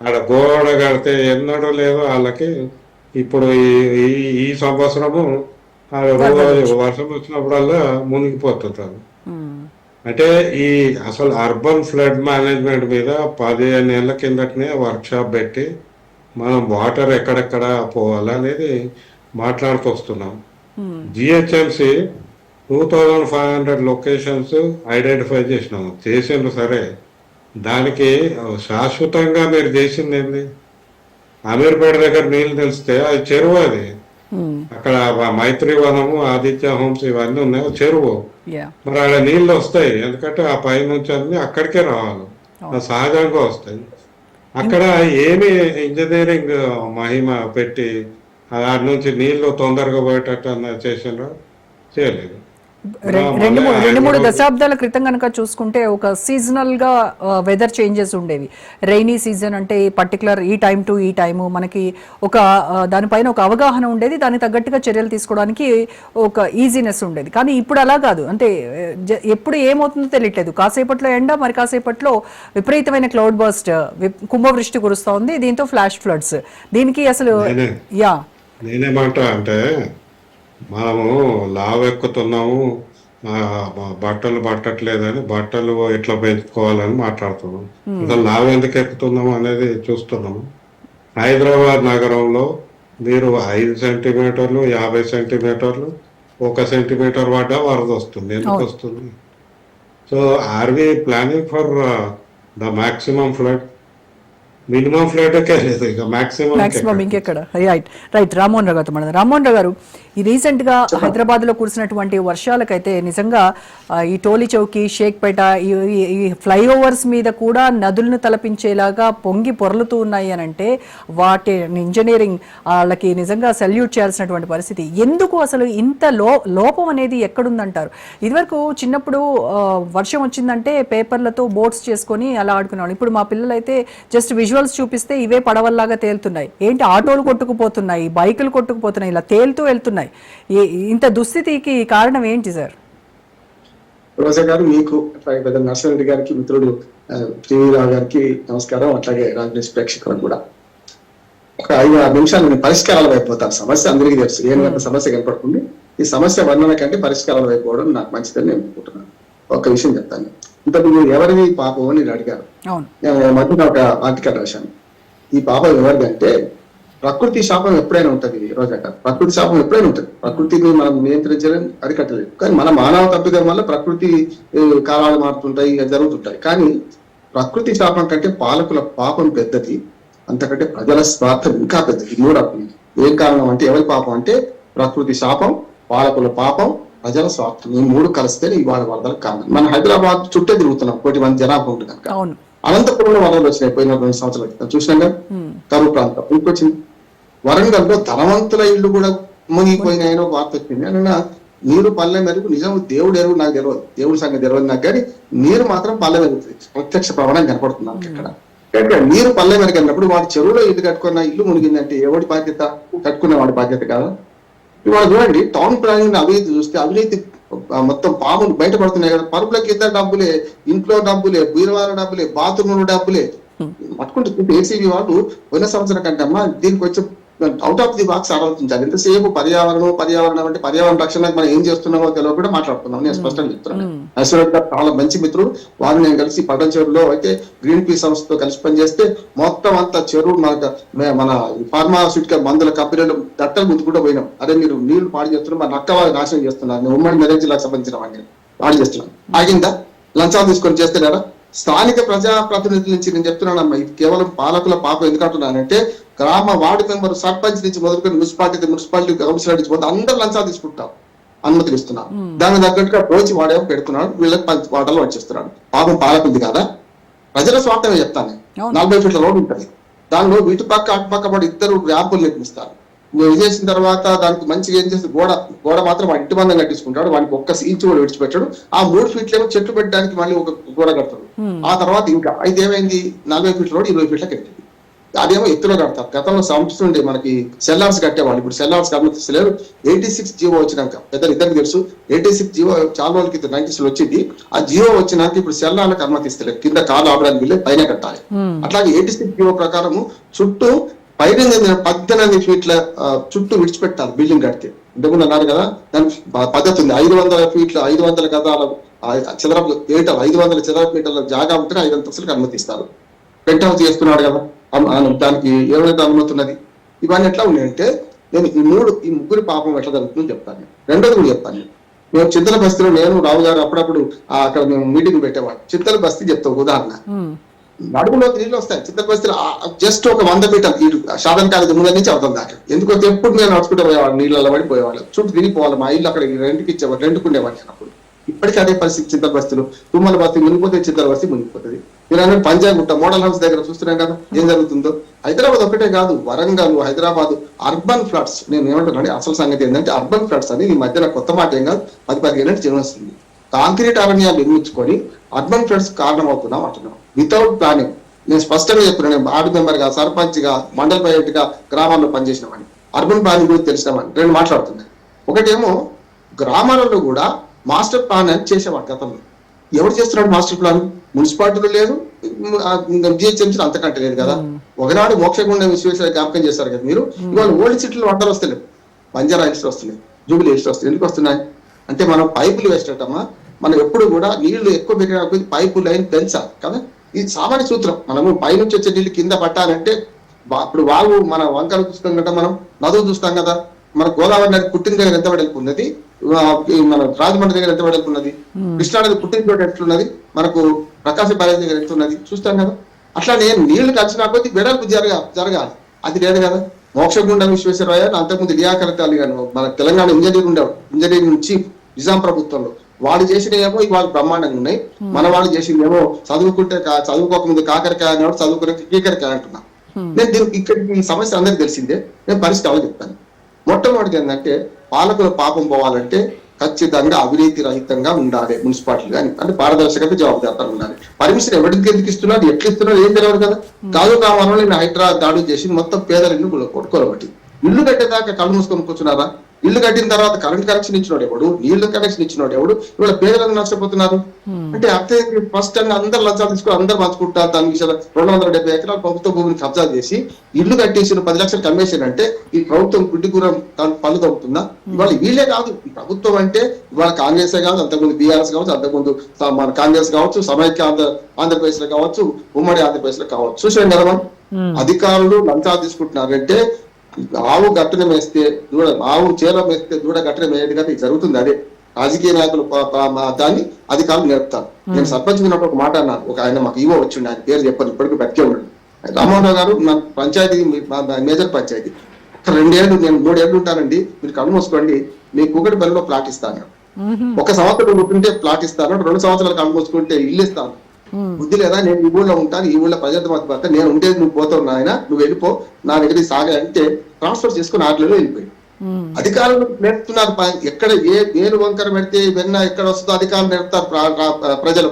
ఆడ గోడ కడితే ఎన్నడూ లేదో వాళ్ళకి. ఇప్పుడు ఈ సంవత్సరము రోజు వర్షం వచ్చినప్పుడల్లా మునిగిపోతుంటారు. ఉమ్, అంటే ఈ అసలు అర్బన్ ఫ్లడ్ మేనేజ్మెంట్ మీద 15 ఏళ్ల కిందటనే వర్క్ షాప్ పెట్టి మనం వాటర్ ఎక్కడెక్కడ పోవాలనేది మాట్లాడుతూ వస్తున్నాం. ఉమ్, జిహెచ్ఎంసి 2500 లొకేషన్స్ ఐడెంటిఫై చేసిండ్రు. సరే, దానికి శాశ్వతంగా మీరు చేసింది ఏంది? అమీర్పేట దగ్గర నీళ్ళు తెలిస్తే అది చెరువు. అది ఉమ్, అక్కడ మైత్రి వనము, ఆదిత్య హోమ్స్ ఇవన్నీ ఉన్నాయి, చెరువు. యా, మరి ఆడ నీళ్ళు వస్తాయి, ఎందుకంటే ఆ పై నుంచి అన్ని అక్కడికే రావాలి, సహజంగా వస్తాయి. అక్కడ ఏమి ఇంజనీరింగ్ మహిమ పెట్టి ఆడ నుంచి నీళ్లు తొందరగా పోయేటట్టు అన్న చేసిండ్రు? చేయలేదు. రెండు మూడు దశాబ్దాల క్రితం కనుక చూసుకుంటే ఒక సీజనల్ గా వెదర్ చేంజెస్ ఉండేవి. రైనీ సీజన్ అంటే పర్టికులర్ ఈ టైం టు ఈ టైము మనకి ఒక దానిపైన ఒక అవగాహన ఉండేది, దానికి తగ్గట్టుగా చర్యలు తీసుకోవడానికి ఒక ఈజీనెస్ ఉండేది. కానీ ఇప్పుడు అలా కాదు. అంటే ఎప్పుడు ఏమవుతుందో తెలియట్లేదు. కాసేపట్లో ఎండ, మరి కాసేపట్లో విపరీతమైన క్లౌడ్ బర్స్ట్, కుంభవృష్టి కురుస్తూ ఉంది, దీంతో ఫ్లాష్ ఫ్లడ్స్. దీనికి అసలు నేనేమంటా అంటే, మనము లావు ఎక్కుతున్నాము, బట్టలు పట్టట్లేదని బట్టలు ఎట్లా పెంచుకోవాలని మాట్లాడుతున్నాం. ఇంకా లావు ఎందుకు ఎక్కుతున్నాము అనేది చూస్తున్నాము. హైదరాబాద్ నగరంలో మీరు 5 సెంటీమీటర్లు 50 సెంటీమీటర్లు 1 సెంటీమీటర్ పడ్డా వరద వస్తుంది. ఎందుకు వస్తుంది? So are we planning for the maximum flood? Minimum flood లేదు, ఇక మాక్సిమం ఇంకెక్కడ. రైట్ రామ్మోహన్ రావు గారు మన రామ్మోహన్ రావు గారు, ఈ రీసెంట్ గా హైదరాబాద్ లో కురిసినటువంటి వర్షాలకైతే నిజంగా ఈ టోలీ చౌకి, షేక్పేట, ఈ ఫ్లైఓవర్స్ మీద కూడా నదులను తలపించేలాగా పొంగి పొరలుతూ ఉన్నాయి అని అంటే వాటి ఇంజనీరింగ్ వాళ్ళకి నిజంగా సెల్యూట్ చేయాల్సినటువంటి పరిస్థితి. ఎందుకు అసలు ఇంత లోపం అనేది ఎక్కడుందంటారు? ఇదివరకు చిన్నప్పుడు వర్షం వచ్చిందంటే పేపర్లతో బోట్స్ చేసుకొని అలా ఆడుకునేవాళ్ళు. ఇప్పుడు మా పిల్లలు అయితే జస్ట్ విజువల్స్ చూపిస్తే ఇవే పడవల్లాగా తేలుతున్నాయి. ఏంటి ఆటోలు కొట్టుకుపోతున్నాయి, బైకులు కొట్టుకుపోతున్నాయి, ఇలా తేలుతూ వెళ్తున్నాయి. ఇంత దుస్థితికి కారణం ఏంటి సార్? రోజా గారు, మీకు పెద్ద నర్సరెడ్డి గారికి, మిత్రుడు టీవీ రావు గారికి నమస్కారం. అట్లాగే రాజేష్ ప్రేక్షకులకు కూడా ఒక 5-6 నిమిషాలు నేను పరిష్కారాల వైపు పోతాను. సమస్య అందరికీ తెలుసు, ఏం సమస్య కనపడుతుంది. ఈ సమస్య వర్ణన కంటే పరిష్కారాల వైపు పోవడం నాకు మంచిదని నేను అనుకుంటున్నాను. ఒక విషయం చెప్తాను. ఇంతకు మీరు ఎవరిది పాపం అని నేను అడిగారు. నేను మధ్యన ఒక ఆర్టికల్ రాశాను. ఈ పాపం ఎవరిదంటే ప్రకృతి శాపం ఎప్పుడైనా ఉంటుంది. రోజా గారు, ప్రకృతి శాపం ఎప్పుడైనా ఉంటుంది. ప్రకృతిని మనం నియంత్రించలేం, అరికట్టలేము. కానీ మన మానవ తప్పిదం వల్ల ప్రకృతి కాలాలు మారుతుంటాయి, జరుగుతుంటాయి. కానీ ప్రకృతి శాపం కంటే పాలకుల పాపం పెద్దది, అంతకంటే ప్రజల స్వార్థం ఇంకా పెద్దది. ఏం కారణం అంటే, ఎవరి పాపం అంటే ప్రకృతి శాపం, పాలకుల పాపం, ప్రజల స్వార్థం. ఈ 3 కలిస్తేనే ఇవాళ వరదలకు కారణం. మన హైదరాబాద్ చుట్టే తిరుగుతున్నాం, 1 కోటి మంది జనాభా ఉంటుంది కనుక. అనంతపురంలో వరదలు వచ్చినాయి పోయిన 2 సంవత్సరాల క్రితం, చూసినాం కదా. కరువు ప్రాంతం ఇంకొచ్చింది. వరంగల్లో ధనవంతుల ఇళ్లు కూడా మునిగిపోయినాయని ఒక వార్త వచ్చింది. అన్న నీరు పల్లె మెరుగు, నిజం దేవుడు ఎరువు నాకు తెలియదు, దేవుడి సంగతి తెలియదు నాకు, కానీ నీరు మాత్రం పల్లె మెరుగుతుంది. ప్రత్యక్ష ప్రమాణం కనపడుతుంది నాకు ఇక్కడ. నీరు పల్లె మెరుగన్నప్పుడు వాడి చెరువులో ఇల్లు కట్టుకున్న ఇల్లు మునిగిందంటే ఎవడి బాధ్యత? కట్టుకున్న వాడి బాధ్యత కాదా? ఇవాళ చూడండి, టౌన్ ప్లానింగ్ అవినీతి చూస్తే అవినీతి మొత్తం పాములు బయటపడుతున్నాయి కదా. పరుపుల కింద డబ్బులే, ఇంట్లో డబ్బులే, బీరువాల డబ్బులే, బాత్రూమ్ డబ్బులే పట్టుకుంటే ఏసీబీ వాళ్ళు పోయిన సంవత్సరం కంటే అమ్మా దీనికి వచ్చి అవుట్ ఆఫ్ ది బాక్స్ ఆలోచించాలి. ఎంతసేపు పర్యావరణం అంటే పర్యావరణ రక్షణకు మనం ఏం చేస్తున్నామో తెలియదు కూడా మాట్లాడుతున్నాం. నేను స్పష్టంగా చెప్తున్నాను. ఐశ్వర్య గారు చాలా మంచి మిత్రుడు. వారు నేను కలిసి పట్టణ చెరువులో అయితే గ్రీన్ పీస్ సంస్థతో కలిసి పనిచేస్తే మొత్తం అంతా చెరువు మన ఫార్మాస్యూటికల్ మందుల కంపెనీలు దట్టలు ముందుకుంటూ పోయినాం. అదే మీరు నీళ్లు పాడు చేస్తున్నారు, మన నక్క వాళ్ళు నాశనం చేస్తున్నారు. నేను ఉమ్మడి మెదక్ జిల్లాకు సంబంధించిన వాడిని పాడు చేస్తున్నాను. ఆగిందా? లంచాలు తీసుకొని చేస్తున్నారా? స్థానిక ప్రజాప్రతినిధుల నుంచి నేను చెప్తున్నానమ్మా, ఇది కేవలం పాలకుల పాపం. ఎందుకంటున్నానంటే గ్రామ వార్డు మెంబర్, సర్పంచ్ నుంచి మొదలుకొని మున్సిపాలిటీ కౌన్సిలర్ నుంచి పోతే అందరూ లంచాలు తీసుకుంటాం, అనుమతులు ఇస్తున్నాం. దానికి తగ్గట్టుగా దోచి వాడేమో పెడుతున్నాడు, వీళ్ళకి 10 వాటల్లో వచ్చేస్తున్నాడు. పాపం పాలకులది కాదా? ప్రజల స్వార్థమే చెప్తాను. 40 ఫీట్ల రోడ్డు ఉంటుంది, దానిలో ఇటు పక్క అటు పక్క పడి 2 ర్యాంపులు నిర్మిస్తారు. ఇది చేసిన తర్వాత దానికి మంచిగా ఏం చేస్తే గోడ మాత్రం వాడి ఇంటి మందం కట్టించుకుంటాడు, వాడికి 1 ఇంచు కూడా విడిచిపెట్టాడు. ఆ 3 ఫీట్లేమో చెట్లు పెట్టడానికి మళ్ళీ ఒక గోడ కడతాడు. ఆ తర్వాత ఇంకా అయితే ఏమైంది, 40 ఫీట్ల రోడ్ 20 ఫీట్ల కట్టింది. అదేమో ఎత్తులో కడతారు. గతంలో సంస్థ మనకి సెల్లార్స్ కట్టేవాళ్ళు, ఇప్పుడు సెల్లార్స్ అనుమతిస్తలేరు. 86 జీవో వచ్చినాక, ఇద్దరికి తెలుసు, 86 జీవో చాలా రోజుల క్రితం 90s లో వచ్చింది. ఆ జీవో వచ్చినాక ఇప్పుడు సెల్లార్లకు అనుమతిస్తలేరు. కింద కాలు ఆపడానికి వీళ్ళే పైన కట్టాలి. అట్లాగే 86 జీవో ప్రకారము చుట్టూ పైన 18 ఫీట్ల చుట్టూ విడిచిపెట్టాలి బిల్డింగ్ కడితే. ఇంతకుముందు అన్నారు కదా, దానికి పద్ధతి ఉంది. 500 ఫీట్ల 500 గజాల చదరపు మీటర్లు 500 చదరపు మీటర్ల జాగా ఉంటే 5 అంతస్తులకు అనుమతిస్తారు. పెంట్ హౌస్ చేస్తున్నాడు కదా, దానికి ఎవరైతే అనుమతి ఉన్నది. ఇవన్నీ ఎట్లా ఉన్నాయంటే, నేను ఈ ముగ్గురి పాపం ఎట్లా జరుగుతుందని చెప్తాను. రెండోది కూడా చెప్తాను. మేము చింతల బస్తీలో, నేను రావు గారు అప్పుడప్పుడు అక్కడ మేము మీటింగ్ పెట్టేవాడు. చింతల బస్తీ చెప్తాం ఉదాహరణ. నడుములో నీళ్ళు వస్తాయి చింతల బస్తీలో, జస్ట్ ఒక 100 మీటర్లు ఇటు శాతం కాలేజీ ముందు నుంచి అవుతుంది దాకా. ఎందుకంటే ఎప్పుడు మేము నడుచుకుంటూ పోయేవాడు, నీళ్ళలో పడిపోయేవాళ్ళు, చుట్టూ తిరిగిపోవాలి. మా ఇల్లు అక్కడ రెంట్కి ఇచ్చేవాడు, రెంట్కుండేవాడిని అప్పుడు. ఇప్పటికీ అదే పరిస్థితి. చింతల బస్తీలో తుమ్మల బస్తీ మునిగిపోతే చింతల బస్తీ మునిగిపోతుంది. మీరు పంజాగుట్ట మోడల్ హౌస్ దగ్గర చూస్తున్నాం కదా ఏం జరుగుతుందో. హైదరాబాద్ ఒకటే కాదు, వరంగల్, హైదరాబాద్ అర్బన్ ఫ్లడ్స్. నేను ఏమంటున్నాను, అసలు సంగతి ఏంటంటే అర్బన్ ఫ్లడ్స్ అని ఈ మధ్యన కొత్త మాట ఏం కాదు, 10-15 ఏళ్ళ నుంచి వస్తుంది. కాంక్రీట్ అరణ్యాలు నిర్మించుకొని అర్బన్ ఫ్లడ్స్ కారణం అవుతున్నాం అంటున్నాం, వితౌట్ ప్లానింగ్. నేను స్పష్టంగా చెప్తున్నాను, నేను వార్డు మెంబర్ గా, సర్పంచ్ గా, మండల ప్రైవేట్ గా గ్రామాల్లో పనిచేసిన వాడిని, అర్బన్ ప్లానింగ్ గురించి తెలిసిన వాడిని. 2 మాట్లాడుతున్నాను. ఒకటేమో గ్రామాలలో కూడా మాస్టర్ ప్లాన్ అని చేసేవాడు గతంలో. ఎవరు చేస్తున్నాడు మాస్టర్ ప్లాన్? మున్సిపాలిటీలో లేదు, జిహెచ్ఎంసీ అంతకంటే లేదు కదా. ఒకనాడు మోక్షగుండం విశ్వేశ్వరయ్య జ్ఞాపకం చేస్తారు కదా మీరు. ఇవాళ ఓల్డ్ సిటీలో వరదలు వస్తలేవు, బంజారా హిల్స్ వస్తున్నాయి, జూబిలీ హిల్స్ వస్తున్నాయి. ఎందుకు వస్తున్నాయి అంటే మనం పైపులు వేసేటమ్మా, మనం ఎప్పుడు కూడా నీళ్లు ఎక్కువ పెరిగినప్పుడు పైపు లైన్ పెంచాలి కదా. ఇది సామాన్య సూత్రం. మనము పైనుంచి వచ్చే నీళ్ళు కింద పట్టాలంటే ఇప్పుడు వాగు మన వంకలు చూస్తాం కదా, మనం నదువు చూస్తాం కదా, మన గోదావరి నది పుట్టిన దగ్గర ఎంత వెడల్పు ఉన్నది, మన రాజమండ్రి దగ్గర ఎంత వెడల్పు ఉన్నది, కృష్ణా నది పుట్టిన చోట ఎట్లున్నది, మనకు ప్రకాశం బ్యారేజ్ దగ్గర ఎంత ఉన్నది చూస్తాం కదా. అట్లా నేను నీళ్లు కలిసిన కొద్ది వెడల్పు జరగాలి. అది లేదు కదా. మోక్షగుండం విశ్వేశ్వరయ్య అంతకుముందు లియాఖత్ అలీ గారు మన తెలంగాణ ఇంజనీర్ ఉండేవాడు, ఇంజనీరింగ్ చీఫ్ నిజాం ప్రభుత్వంలో. వాళ్ళు చేసినేమో ఇవాళ బ్రహ్మాండంగా ఉన్నాయి, మన వాళ్ళు చేసిందేమో చదువుకోక ముందు కాకరకాయ అనేవాడు, చదువుకునే కీకరకాయ అంటున్నా. నేను దీనికి ఇక్కడ ఈ సమస్య అందరికి తెలిసిందే, నేను పరిష్కారాలు చెప్తాను. మొట్టమొదటిది ఏంటంటే పాలకుల పాపం పోవాలంటే ఖచ్చితంగా అవినీతి రహితంగా ఉండాలి మున్సిపాలిటీ కానీ, అంటే పారదర్శకత జవాబుదారితనం ఉండాలి. పర్మిషన్ ఎవరికి ఎందుకు ఇస్తున్నారు, ఎట్లా ఇస్తున్నారు ఏం తెలియదు కదా. కాదు కావాలో నేను హైదరాబాద్ దాడులు చేసి మొత్తం పేదల ఇల్లు కొట్టుకోబట్టి ఇల్లు కట్టేదాకా కళ్ళు మూసుకొని కూర్చున్నారా? ఇల్లు కట్టిన తర్వాత కరెంట్ కనెక్షన్ ఇచ్చినోడు ఎవడు, నీళ్లు కనెక్షన్ ఇచ్చినోడు ఎవడు? ఇవాళ పేదలకు నష్టపోతున్నారు. అంటే అర్థం ఫస్ట్ టైం అందరు లంచాలు తీసుకుని అందరు పంచుకుంటారు. దానికి 270 ఎకరాల ప్రభుత్వ భూమిని కబ్జా చేసి ఇల్లు కట్టేసిన 10 లక్షలు కమ్మేషన్ అంటే ఈ ప్రభుత్వం గుడ్డికూర పళ్ళు తగ్గుతుందా? ఇవాళ వీళ్ళే కాదు, ఈ ప్రభుత్వం అంటే ఇవాళ కాంగ్రెస్ కాదు, అంతకుముందు బీఆర్ఎస్ కావచ్చు, అంతకుముందు మన కాంగ్రెస్ కావచ్చు, సమైక్య ఆంధ్రప్రదేశ్ లో కావచ్చు, ఉమ్మడి ఆంధ్రప్రదేశ్ లో కావచ్చు. చూసాం కదా మనం, అధికారులు లంచాలు తీసుకుంటున్నారంటే ఆవు గట్టన వేస్తే దూడ, ఆవు చేల వేస్తే దూడ గట్టన వేయదు కదా. ఇది జరుగుతుంది. అదే రాజకీయ నాయకులు దాన్ని అధికారులు నేర్పుతారు. నేను సర్పంచ్ ఉన్నప్పుడు ఒక మాట అన్నాను, ఒక ఆయన మాకు ఈవో వచ్చిండు, ఆయన పేరు చెప్పాను, ఇప్పటికీ బతికే ఉన్నాడు. రామారావు గారు నా పంచాయతీ మేజర్ పంచాయతీ, 2 ఏళ్ళు నేను 3 ఏళ్ళు ఉంటానండి, మీరు కళ్ళు మూసుకోండి, మీ కూకటి బలిలో ప్లాట్ ఇస్తాను. 1 సంవత్సరం ఉంటుంటే ప్లాట్ ఇస్తాను, 2 సంవత్సరాలు కళ్ళు మూసుకుంటే ఇల్లు ఇస్తాను. బుద్ధి లేదా? నేను ఈ ఊళ్ళో ఉంటాను, ఈ ఊళ్ళో ప్రజలతో మధ్య నేను ఉండేది, నువ్వు పోతావు నాయన, నువ్వు వెళ్ళిపో, నా దగ్గర సాగా అంటే ట్రాన్స్ఫర్ చేసుకుని 6 నెలలు వెళ్ళిపోయి. అధికారులు నేర్పుతున్నారు. ఎక్కడ ఏ పేరు వంకర పెడితే వెన్న ఎక్కడ వస్తుందో అధికారులు నేర్పుతారు ప్రజలు,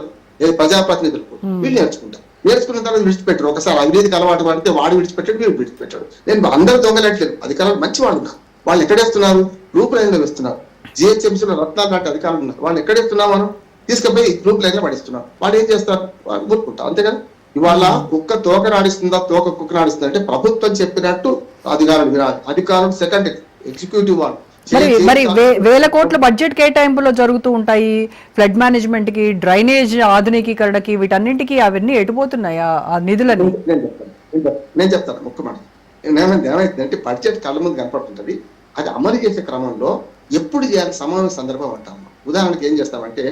ప్రజాప్రతినిధులు. వీళ్ళు నేర్చుకున్న తర్వాత విడిచిపెట్టారు. ఒకసారి అవినీతికి అలవాటు పడితే వాడు విడిచిపెట్టాడు, వీడు విడిచిపెట్టాడు. నేను అందరూ దొంగలట్లేదు, అధికారులు మంచి వాళ్ళు ఉన్నారు. వాళ్ళు ఎక్కడేస్తున్నారు? గ్రూప్ లైన్ లో వేస్తున్నారు. జిహెచ్ఎంసీలో రత్నాలు లాంటి అధికారులు ఉన్నారు. వాళ్ళు ఎక్కడేస్తున్నాం మనం తీసుకుపోయి గ్రూప్ లైన్ లో పడిస్తున్నాం. వాళ్ళు ఏం చేస్తారు? వాళ్ళు ఊరుకుంటారు. అంతేగా. ఇవాళ కుక్క తోక నాడిస్తుందా, తోక కుక్క నాడిస్తుందా అంటే ప్రభుత్వం చెప్పినట్టు అధికారులు వినాలి. అధికారులు సెకండ్ ఎగ్జిక్యూటివ్ వాళ్ళు. మరి వేల కోట్ల బడ్జెట్ కేటాయింపులో జరుగుతూ ఉంటాయి. ఫ్లడ్ మేనేజ్మెంట్ కి, డ్రైనేజ్ ఆధునికీకరణకి, వీటన్నింటికి అవన్నీ ఎటుపోతున్నాయా ఆ నిధులని? నేను చెప్తాను ఒక్క మాట. ఏమైందంటే బడ్జెట్ కళ్ళ ముందు కనపడుతుంటది, అది అమలు చేసే క్రమంలో ఎప్పుడు చేయాలి సమావేశ సందర్భం అంటాం. ఉదాహరణకి ఏం చేస్తామంటే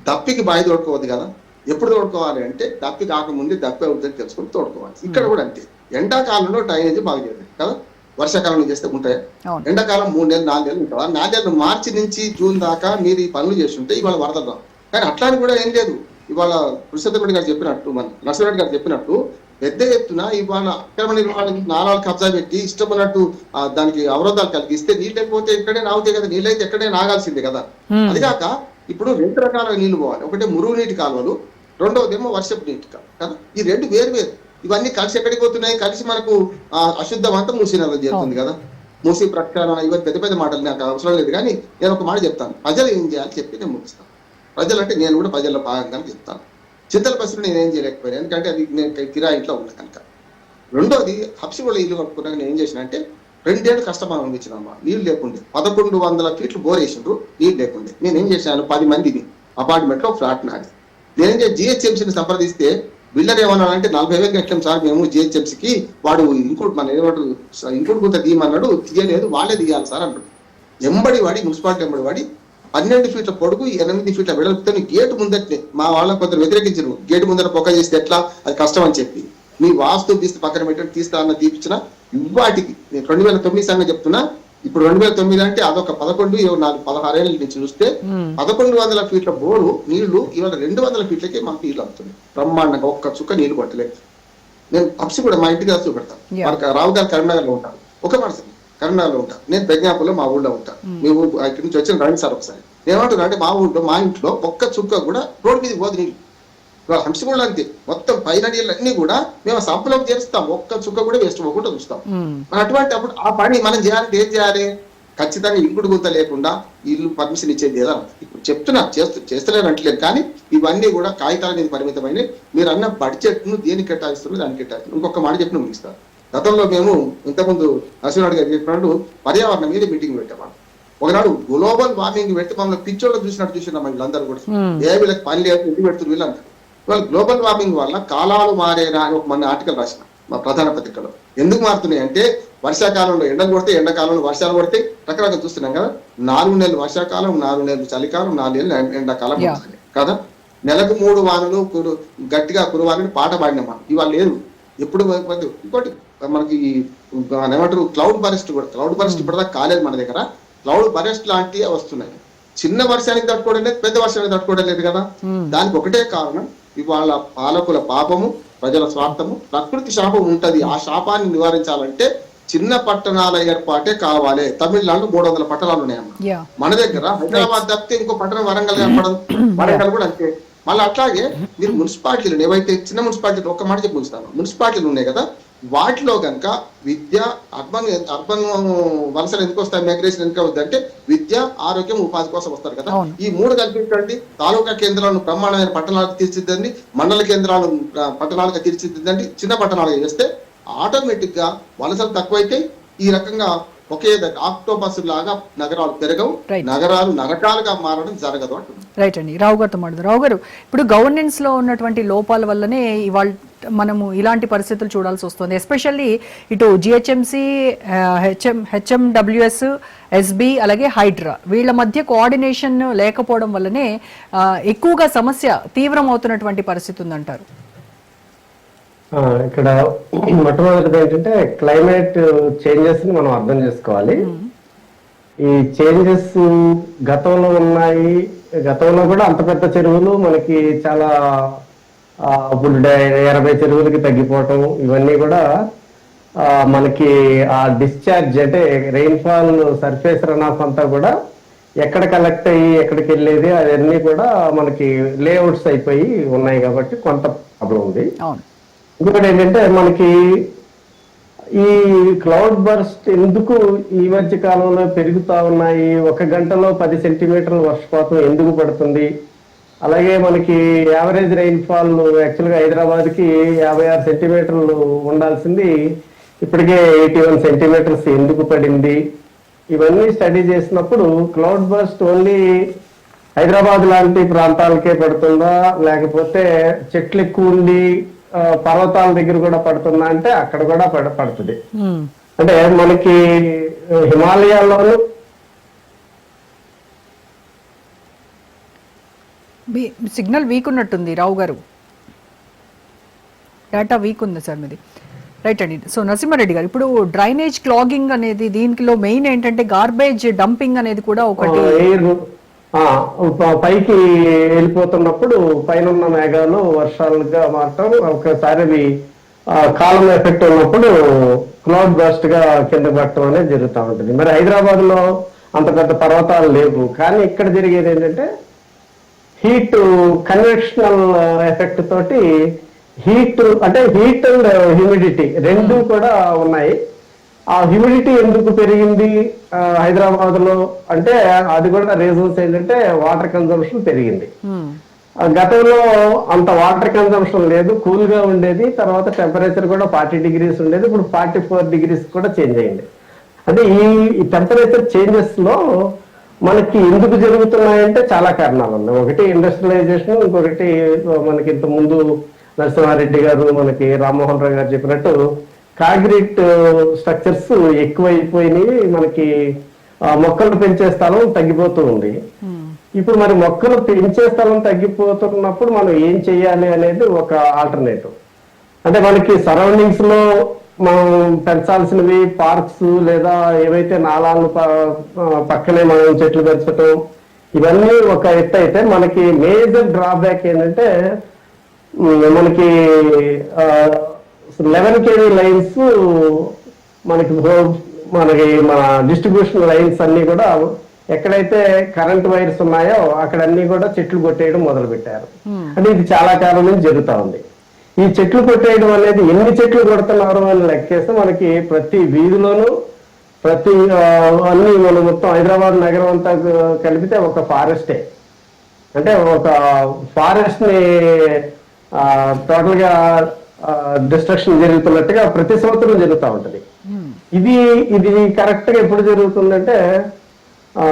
దప్పికి బాయి తోడుకోవద్దు కదా. ఎప్పుడు తోడుకోవాలి అంటే దప్పి కాకముందే దప్పి అవుతుందని తెలుసుకొని తోడుకోవాలి. ఇక్కడ కూడా అంతే. ఎండాకాలంలో డ్రైనేజ్ బాగా చేయాలి కదా, వర్షాకాలంలో చేస్తే ఉంటాయి. ఎండాకాలం 3 నెలలు 4 నెలలు ఉంటావా? 4 నెలలు మార్చి నుంచి జూన్ దాకా మీరు ఈ పనులు చేస్తుంటే ఇవాళ వరదలు రావు. కానీ అట్లాని కూడా ఏం లేదు. ఇవాళ కృష్ణరెడ్డి గారు చెప్పినట్టు, మన నరసింహారెడ్డి గారు చెప్పినట్టు పెద్ద ఎత్తున ఇవాళ అక్రమ నిర్మాణాలు నాలాలు కబ్జా పెట్టి ఇష్టపడినట్టు దానికి అవరోధాలు కలిగిస్తే నీళ్ళు అయిపోతే ఎక్కడే నాగుతాయి కదా. నీళ్ళైతే ఎక్కడే నాగాల్సిందే కదా. అది కాక ఇప్పుడు 2 రకాల నీళ్లు పోవాలి. ఒకటి మురుగు నీటి కాలువలు, రెండవదేమో వర్షపు నీటి కాలువ కదా. ఈ 2 వేరు. ఇవన్నీ కలిసి ఎక్కడికి పోతున్నాయి? కలిసి మనకు అశుద్ధం అంతా మూసీ నది చేరుతుంది కదా. మూసీ ప్రక్షాళన, ఇవన్నీ పెద్ద పెద్ద మాటలు నాకు అవసరం లేదు. కానీ నేను ఒక మాట చెప్తాను, ప్రజలు ఏం చేయాలి చెప్పి నేను ముగిస్తాను. ప్రజలు అంటే నేను కూడా ప్రజల్లో భాగంగా చెప్తాను. చింతల బస్సులు నేను ఏం చేయలేకపోయాను, ఎందుకంటే అది నేను కిరాయి ఇంట్లో ఉన్నా కనుక. రెండోది హబ్సిగూడ ఇల్లు కట్టుకున్నాక నేను ఏం చేసిన అంటే 2 ఏళ్ళు కష్టం అనిపించినమ్మా, నీళ్ళు లేకుండే. 1100 ఫీట్లు బోర్ వేసిండ్రు, నీళ్ళు లేకుండే. నేనేం చేశాను, 10 మందిని అపార్ట్మెంట్ లో ఫ్లాట్ నాది. నేనేం చేసి జిహెచ్ఎంసీని సంప్రదిస్తే బిల్డర్ ఏమన్నాడంటే 40,000 కట్టాం సార్ మేము జిహెచ్ఎంసీకి, వాడు ఇంకోటి మన ఏమంటారు ఇంకోటి కొంత తీయమన్నాడు, తీయలేదు, వాళ్ళే తీయాలి సార్ అన్నాడు. ఎంబడి వాడి మున్సిపాలిటీ ఎంబడి వాడి 12 ఫీట్ల పొడుగు 8 ఫీట్ల వెడల్పుతో గేటు ముందట్నే మా వాళ్ళని కొందరు వ్యతిరేకించారు. గేటు ముందర పొక్క చేస్తే ఎట్లా, అది కష్టం అని చెప్పి మీ వాస్తు తీస్తే పక్కన పెట్టి తీస్తా అన్న తీపించిన ఇవాటికి నేను 2009 సంగతి చెప్తున్నా. ఇప్పుడు 2009 అంటే అదొక 11, 16 ఏళ్ళ నుంచి చూస్తే 1100 ఫీట్ల బోరు నీళ్లు ఇవాళ 200 ఫీట్లకే మాకు నీళ్లు అవుతుంది. బ్రహ్మాండంగా ఒక్క చుక్క నీళ్లు కొట్టలేదు. నేను అప్సి కూడా మా ఇంటికి వచ్చి పెడతాను. మనకు రావు గారు కరీంనగర్ లో ఉంటారు, ఒక మనసు కరీంనగర్ లో ఉంటాను, నేను ప్రజ్ఞాపూర్లో మా ఊళ్ళో ఉంటాను. మేము ఇక్కడి నుంచి వచ్చిన రండి సార్ ఒకసారి. ఏమంటున్నా అంటే మా ఊళ్ళో మా ఇంట్లో ఒక్క చుక్క కూడా రోడ్డు మీద పోదు నీళ్ళు. హంసగూడ అంతే, మొత్తం పైన నీళ్ళన్నీ కూడా మేము సంపులోకి చేస్తాం, ఒక్క చుక్క కూడా వేస్ట్ పోకుండా చూస్తాం. అటువంటి అప్పుడు ఆ పని మనం చేయాలంటే ఏం చేయాలి? ఖచ్చితంగా ఇంకుడు గుంత లేకుండా ఇల్లు పర్మిషన్ ఇచ్చేది ఎలా ఇప్పుడు చెప్తున్నా, చేస్తలేరు అంటలేదు. కానీ ఇవన్నీ కూడా కాగితాల మీద పరిమితమైన. మీరు అన్న బడ్జెట్ ను దేనికి కేటాయిస్తున్నారు, దానికి కేటాయిస్తున్నారు. ఇంకొక మాట చెప్పిన ముగిస్తారు. గతంలో మేము ఇంతకుముందు నరసింహారెడ్డి గారు చెప్పినట్టు పర్యావరణం మీద మీటింగ్ పెట్టాము. ఒకనాడు గ్లోబల్ వార్మింగ్ పెడితే మమ్మల్ని పిచ్చోళ్ళు చూసినట్టు చూసినాం వీళ్ళందరూ కూడా. వీళ్ళకి పని లేదు ఇంటి పెడుతున్నారు వీళ్ళందరూ. ఇవాళ గ్లోబల్ వార్మింగ్ వల్ల కాలాలు మారేనా అని ఒక మన ఆర్టికల్ రాసిన మా ప్రధాన పత్రికలో. ఎందుకు మారుతున్నాయి అంటే వర్షాకాలంలో ఎండలు కొడితే, ఎండాకాలంలో వర్షాలు పడితే, రకరకాల చూస్తున్నాం కదా. 4 నెలలు వర్షాకాలం, 4 నెలలు చలికాలం, 4 నెలలు ఎండాకాలం కదా. నెలకు 3 వానలు గట్టిగా కురవాలని పాట పాడినాం మనం. ఇవాళ లేదు. ఎప్పుడు ఇంకోటి మనకి ఏమంటారు క్లౌడ్ బరెస్ట్ కూడా. క్లౌడ్ బరెస్ట్ ఇప్పటిదాకా కాలేదు మన దగ్గర. క్లౌడ్ బరెస్ట్ లాంటివి వస్తున్నాయి. చిన్న వర్షానికి తట్టుకోవడం లేదు, పెద్ద వర్షానికి తట్టుకోవడం లేదు కదా. దానికి ఒకటే కారణం ఇవాళ పాలకుల పాపము, ప్రజల స్వార్థము, ప్రకృతి శాపం ఉంటది. ఆ శాపాన్ని నివారించాలంటే చిన్న పట్టణాల ఏర్పాటే కావాలి. తమిళనాడు 300 పట్టణాలు ఉన్నాయన్న. మన దగ్గర హైదరాబాద్ తప్పితే ఇంకో పట్టణం వరంగల్ ఏర్పడదు. వరంగల్ కూడా అంతే. మళ్ళీ అట్లాగే మీరు మున్సిపాలిటీలు ఏవైతే చిన్న మున్సిపాలిటీలు ఒక్క మాట చెప్పి ఉంచుతాను, మున్సిపాలిటీలు ఉన్నాయి కదా, వాటిలో కనుక విద్య, అర్బన్ వలసలు ఎందుకు వస్తాయి, మైగ్రేషన్ ఎందుకు అవుతుంది అంటే విద్య, ఆరోగ్యం, ఉపాధి కోసం వస్తారు కదా. ఈ 3 కల్పించండి. తాలూకా కేంద్రాలను బ్రహ్మాండమైన పట్టణాలకు తీర్చిద్దండి, మండల కేంద్రాలను పట్టణాలుగా తీర్చిద్దండి, చిన్న పట్టణాలుగా చేస్తే ఆటోమేటిక్ గా వలసలు తక్కువైతే ఈ రకంగా ఒకే ఆక్టోపస్ లాగా నగరాలు పెరగవు, నగరాలు నరకాలుగా మారడం జరగదు అంటున్నారు. రైట్ అండి. రావు గారితో మాట్లాడు. రావు గారు, ఇప్పుడు గవర్నెన్స్ లో ఉన్నటువంటి లోపాల వల్లనే ఇవాళ మనము ఇలాంటి పరిస్థితులు చూడాల్సి వస్తుంది. ఎస్పెషల్లీ ఇటు జిహెచ్ఎంసి, హెచ్ఎండబ్ల్యూఎస్, ఎస్బి, అలాగే హైడ్రా వీళ్ళ మధ్య కోఆర్డినేషన్ లేకపోవడం వల్లనే ఎక్కువగా సమస్య తీవ్రం అవుతున్నటువంటి పరిస్థితి ఉందంటారు. ఇక్కడ మొట్టమొదటిది ఏంటంటే క్లైమేట్ చేంజెస్ ని మనం అర్థం చేసుకోవాలి. ఈ చేంజెస్ గతంలో ఉన్నాయి. గతంలో కూడా అంత పెద్ద చెరువులు మనకి చాలా ఇప్పుడు 80 చెరువులకి తగ్గిపోవటం, ఇవన్నీ కూడా మనకి ఆ డిశ్చార్జ్ అంటే రెయిన్ఫాల్ సర్ఫేస్ రన్ ఆఫ్ అంతా కూడా ఎక్కడ కలెక్ట్ అయ్యి ఎక్కడికి వెళ్ళేది అవన్నీ కూడా మనకి లేఅవుట్స్ అయిపోయి ఉన్నాయి కాబట్టి కొంత ప్రాబ్లం ఉంది. ఇంకొకటి ఏంటంటే మనకి ఈ క్లౌడ్ బర్స్ట్ ఎందుకు ఈ మధ్య కాలంలో పెరుగుతా ఉన్నాయి, 1 గంటలో 10 సెంటీమీటర్ల వర్షపాతం ఎందుకు పడుతుంది, అలాగే మనకి యావరేజ్ రెయిన్ఫాల్ యాక్చువల్గా హైదరాబాద్ కి 56 సెంటీమీటర్లు ఉండాల్సింది ఇప్పటికే 81 సెంటీమీటర్స్ ఎందుకు పడింది, ఇవన్నీ స్టడీ చేసినప్పుడు క్లౌడ్ బర్స్ట్ ఓన్లీ హైదరాబాద్ లాంటి ప్రాంతాలకే పడుతుందా, లేకపోతే చెట్లు ఎక్కువ ఉండి పర్వతాల దగ్గర కూడా పడుతుందా అంటే అక్కడ కూడా పడుతుంది. అంటే మనకి హిమాలయాల్లోనూ సిగ్నల్ వీక్ ఉన్నట్టుంది రావు గారు, డేటా వీక్ ఉంది సార్ మీది. రైట్ అండి. సో నరసింహారెడ్డి గారు, ఇప్పుడు డ్రైనేజ్ క్లాగింగ్ అనేది దీంట్లో మెయిన్ ఏంటంటే గార్బేజ్ డంపింగ్ అనేది కూడా ఒకటి. పైకి వెళ్ళిపోతున్నప్పుడు పైన ఉన్న మేఘాలు వర్షాలుగా మారటం, ఒకసారి అవి కాలం ఎఫెక్ట్ ఉన్నప్పుడు క్లౌడ్ బర్స్ట్ గా కింద పడటం అనేది జరుగుతూ ఉంటుంది. మరి హైదరాబాద్ లో అంత పెద్ద పర్వతాలు లేవు, కానీ ఇక్కడ జరిగేది ఏంటంటే హీట్ కన్వెక్షనల్ ఎఫెక్ట్ తోటి హీట్ అంటే హీట్ అండ్ హ్యూమిడిటీ రెండు కూడా ఉన్నాయి. ఆ హ్యూమిడిటీ ఎందుకు పెరిగింది హైదరాబాద్ లో అంటే అది కూడా రీజన్స్ ఏంటంటే వాటర్ కన్సంప్షన్ పెరిగింది. గతంలో అంత వాటర్ కన్సంప్షన్ లేదు, కూల్ గా ఉండేది. తర్వాత టెంపరేచర్ కూడా 40 degrees ఉండేది, ఇప్పుడు 44 degrees కూడా చేంజ్ అయింది. అంటే ఈ టెంపరేచర్ చేంజెస్ లో మనకి ఎందుకు జరుగుతున్నాయంటే చాలా కారణాలు ఉన్నాయి. ఒకటి ఇండస్ట్రియలైజేషన్, ఇంకొకటి మనకి ఇంత ముందు నరసింహారెడ్డి గారు మనకి రామ్మోహన్ రావు గారు చెప్పినట్టు కాంక్రీట్ స్ట్రక్చర్స్ ఎక్కువైపోయినాయి, మనకి మొక్కలు పెంచే స్థలం తగ్గిపోతూ ఉంది. ఇప్పుడు మరి మొక్కలు పెంచే స్థలం తగ్గిపోతున్నప్పుడు మనం ఏం చెయ్యాలి అనేది ఒక ఆల్టర్నేటివ్. అంటే మనకి సరౌండింగ్స్ లో మనం పెంచాల్సినవి పార్క్స్ లేదా ఏవైతే నాలాలు పక్కనే మనం చెట్లు పెంచటం, ఇవన్నీ ఒక ఎత్తు అయితే మనకి మేజర్ డ్రాబ్యాక్ ఏంటంటే మనకి 11 kV లైన్స్ మనకి మన డిస్ట్రిబ్యూషన్ లైన్స్ అన్ని కూడా ఎక్కడైతే కరెంట్ వైర్స్ ఉన్నాయో అక్కడ అన్ని కూడా చెట్లు కొట్టేయడం మొదలు పెట్టారు. అంటే ఇది చాలా కాలం నుంచి జరుగుతూ ఉంది. ఈ చెట్లు కొట్టేయడం అనేది ఎన్ని చెట్లు కొడుతున్నారు అని లెక్కేస్తే మనకి ప్రతి వీధిలోనూ అన్ని మనం మొత్తం హైదరాబాద్ నగరం అంతా కలిపితే ఒక ఫారెస్టే. అంటే ఒక ఫారెస్ట్ ని టోటల్ గా డిస్ట్రక్షన్ జరుగుతున్నట్టుగా ప్రతి సంవత్సరం జరుగుతూ ఉంటది. ఇది కరెక్ట్ గా ఎప్పుడు జరుగుతుందంటే ఆ,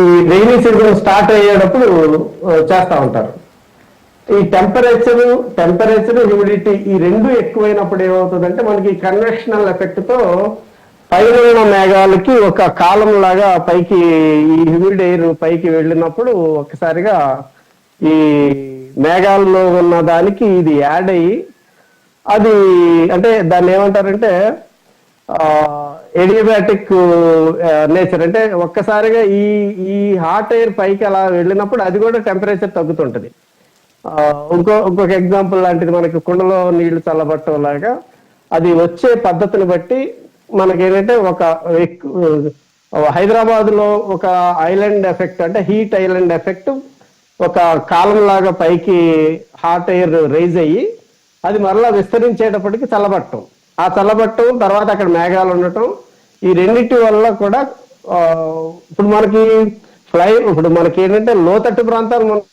ఈ రైనీ సీజన్ స్టార్ట్ అయ్యేటప్పుడు చేస్తూ ఉంటారు. ఈ టెంపరేచర్ హ్యూమిడిటీ ఈ రెండు ఎక్కువైనప్పుడు ఏమవుతుందంటే మనకి కన్వెక్షనల్ ఎఫెక్ట్ తో పైన ఉన్న మేఘాలకి ఒక కాలం లాగా పైకి ఈ హ్యూమిడ్ ఎయిర్ పైకి వెళ్ళినప్పుడు ఒక్కసారిగా ఈ మేఘాల్లో ఉన్న దానికి ఇది యాడ్ అయ్యి అది అంటే దాన్ని ఏమంటారంటే ఎడియాబాటిక్ నేచర్, అంటే ఒక్కసారిగా ఈ ఈ హాట్ ఎయిర్ పైకి అలా వెళ్ళినప్పుడు అది కూడా టెంపరేచర్ తగ్గుతుంటది. ఇంకొక ఎగ్జాంపుల్ లాంటిది మనకి కుండలో నీళ్లు చల్లబట్టడం లాగా అది వచ్చే పద్ధతిని బట్టి మనకి ఏంటంటే ఒక హైదరాబాద్ లో ఒక ఐలాండ్ ఎఫెక్ట్ అంటే హీట్ ఐలాండ్ ఎఫెక్ట్ ఒక కాలం లాగా పైకి హాట్ ఎయిర్ రైజ్ అయ్యి అది మరలా విస్తరించేటప్పటికి చల్లబట్టం, ఆ చల్లబట్టం తర్వాత అక్కడ మేఘాలు ఉండటం, ఈ రెండింటి వల్ల కూడా ఇప్పుడు మనకి ఏంటంటే లోతట్టు ప్రాంతాలు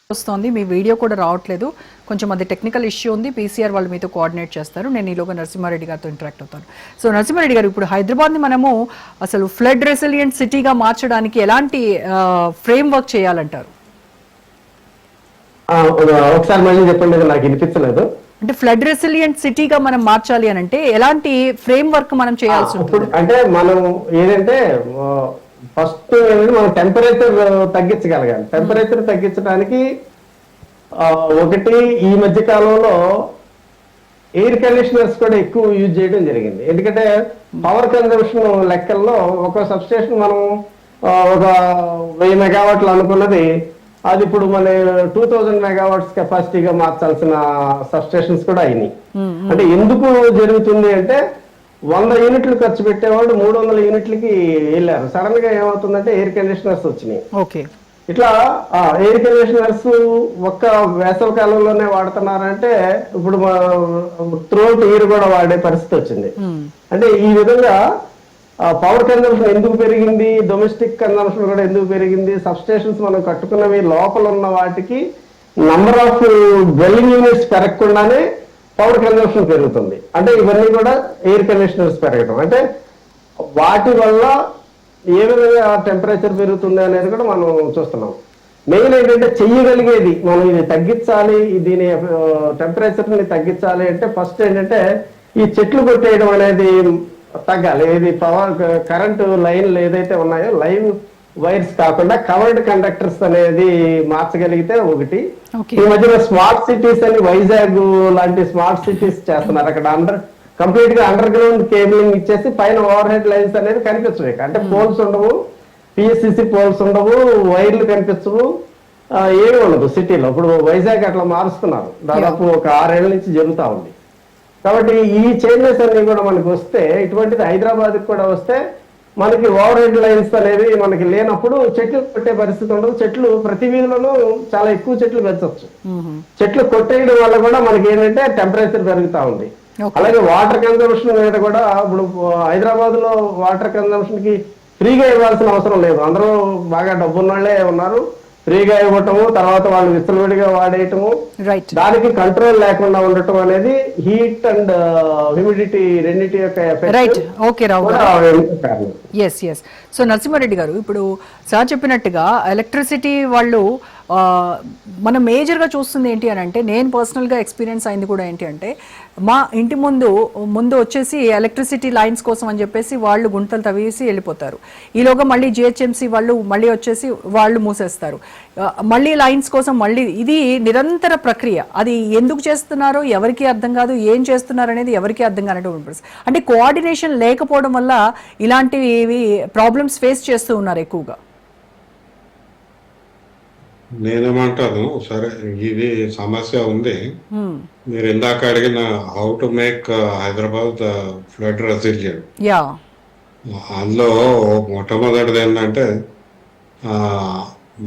వస్తుంది, మీ వీడియో కూడా రావట్లేదు, కొంచెం అది టెక్నికల్ ఇష్యూ ఉంది. పీసీఆర్ వాళ్ళు మీతో కోఆర్డినేట్ చేస్తారు. నేను ఈలోగా నరసింహారెడ్డి గారితో ఇంటరాక్ట్ అవుతాను. సో నరసింహారెడ్డి గారు, ఇప్పుడు హైదరాబాద్ని మనము అసలు ఫ్లడ్ రెసిలియంట్ సిటీగా మార్చడానికి ఎలాంటి ఫ్రేమ్ వర్క్ చేయాలంటారు? ఒకసారి మళ్ళీ చెప్పండి, నాకు వినిపించలేదు. అంటే ఫ్లడ్ రెసిలియంట్ సిటీగా మనం మార్చాలి అని అంటే ఎలాంటి ఫ్రేమ్ వర్క్ మనం చేయాల్సి ఉంటుంది? అంటే మనం ఏదంటే ఫస్ట్ మనం టెంపరేచర్ తగ్గించగలగాలి. టెంపరేచర్ తగ్గించడానికి ఒకటి ఈ మధ్య కాలంలో ఎయిర్ కండిషనర్స్ కూడా ఎక్కువ యూజ్ చేయడం జరిగింది. ఎందుకంటే పవర్ కన్జంప్షన్ లెక్కల్లో ఒక సబ్స్టేషన్ మనం ఒక 1000 మెగావాట్లు అనుకున్నది అది ఇప్పుడు మన 2000 మెగావాట్స్ కెపాసిటీగా మార్చాల్సిన సబ్స్టేషన్స్ కూడా అయినాయి. అంటే ఎందుకు జరుగుతుంది అంటే 100 యూనిట్లు ఖర్చు పెట్టేవాళ్ళు 300 యూనిట్లకి వెళ్ళారు. సడన్ గా ఏమవుతుందంటే ఎయిర్ కండిషనర్స్ వచ్చినాయి. ఓకే, ఇట్లా ఎయిర్ కండిషనర్స్ ఒక్క వేసవి కాలంలోనే వాడుతున్నారంటే ఇప్పుడు త్రూఅవుట్ ఇయర్ కూడా వాడే పరిస్థితి వచ్చింది. అంటే ఈ విధంగా పవర్ కన్జంప్షన్ ఎందుకు పెరిగింది, డొమెస్టిక్ కన్జంప్షన్ కూడా ఎందుకు పెరిగింది, సబ్స్టేషన్స్ మనం కట్టుకున్నవి లోపల ఉన్న వాటికి నంబర్ ఆఫ్ డ్వెల్లింగ్ యూనిట్స్ పెరగకుండానే పవర్ కన్జంప్షన్ పెరుగుతుంది. అంటే ఇవన్నీ కూడా ఎయిర్ కండిషనర్స్ పెరగడం, అంటే వాటి వల్ల ఏ విధంగా టెంపరేచర్ పెరుగుతుంది అనేది కూడా మనం చూస్తున్నాం. మెయిన్ ఏంటంటే చెయ్యగలిగేది మనం ఇది తగ్గించాలి, దీని టెంపరేచర్ ని తగ్గించాలి అంటే ఫస్ట్ ఏంటంటే ఈ చెట్లు కొట్టేయడం అనేది తగ్గాలి. ఏది పవర్ కరెంటు లైన్లు ఏదైతే ఉన్నాయో లైవ్ వైర్స్ కాకుండా కవర్డ్ కండక్టర్స్ అనేది మార్చగలిగితే ఒకటి. ఈ మధ్యన స్మార్ట్ సిటీస్ అని వైజాగ్ లాంటి స్మార్ట్ సిటీస్ చేస్తున్నారు. అక్కడ కంప్లీట్ గా అండర్ గ్రౌండ్ కేబులింగ్ ఇచ్చేసి పైన ఓవర్ హెడ్ లైన్స్ అనేది కనిపించవు. అంటే పోల్స్ ఉండవు, పిఎస్సిసి పోల్స్ ఉండవు, వైర్లు కనిపించవు, ఏమీ ఉండదు సిటీలో. ఇప్పుడు వైజాగ్ అట్లా మారుస్తున్నారు, దాదాపు ఒక 6 ఏళ్ల నుంచి జరుగుతూ ఉంది. కాబట్టి ఈ చేంజెస్ అన్ని కూడా మనకి వస్తే, ఇటువంటిది హైదరాబాద్ కూడా వస్తే మనకి ఓవర్ హెడ్ లైన్స్ అనేది మనకి లేనప్పుడు చెట్లు కొట్టే పరిస్థితి ఉండదు. చెట్లు ప్రతి వీధిలోనూ చాలా ఎక్కువ చెట్లు పెంచవచ్చు. చెట్లు కొట్టేయడం వల్ల కూడా మనకి ఏంటంటే టెంపరేచర్ పెరుగుతా ఉంది. అలాగే వాటర్ కన్జంప్షన్ మీద కూడా ఇప్పుడు హైదరాబాద్ లో వాటర్ కన్జంప్షన్ కి ఫ్రీగా ఇవ్వాల్సిన అవసరం లేదు. అందరూ బాగా డబ్బున్న వాళ్ళే ఉన్నారు, ఫ్రీగా ఇవ్వటము, తర్వాత వాళ్ళు విచ్చలవిడిగా వాడేయటము, దానికి కంట్రోల్ లేకుండా ఉండటం అనేది హీట్ అండ్ హ్యూమిడిటీ రెండింటి యొక్క ఎఫెక్ట్. సో నరసింహారెడ్డి గారు, ఇప్పుడు సార్ చెప్పినట్టుగా ఎలక్ట్రిసిటీ వాళ్ళు మనం మేజర్గా చూస్తుంది ఏంటి అని అంటే, నేను పర్సనల్గా ఎక్స్పీరియన్స్ అయింది కూడా ఏంటి అంటే, మా ఇంటి ముందు వచ్చేసి ఎలక్ట్రిసిటీ లైన్స్ కోసం అని చెప్పేసి వాళ్ళు గుంటలు తవ్వేసి వెళ్ళిపోతారు. ఈలోగా మళ్ళీ జిహెచ్ఎంసీ వాళ్ళు మళ్ళీ వచ్చేసి వాళ్ళు మూసేస్తారు. మళ్ళీ లైన్స్ కోసం మళ్ళీ ఇది నిరంతర ప్రక్రియ. అది ఎందుకు చేస్తున్నారో ఎవరికి అర్థం కాదు, ఏం చేస్తున్నారు అనేది ఎవరికి అర్థం కానటువంటి పరిస్థితి. అంటే కోఆర్డినేషన్ లేకపోవడం వల్ల ఇలాంటివి ప్రాబ్లమ్స్ ఫేస్ చేస్తూ ఉన్నారు ఎక్కువగా. నేనేమంటాను, సరే ఇది సమస్య ఉంది. మీరు ఇందాక అడిగిన how to make Hyderabad flood resilient, అందులో మొట్టమొదటిది ఏంటంటే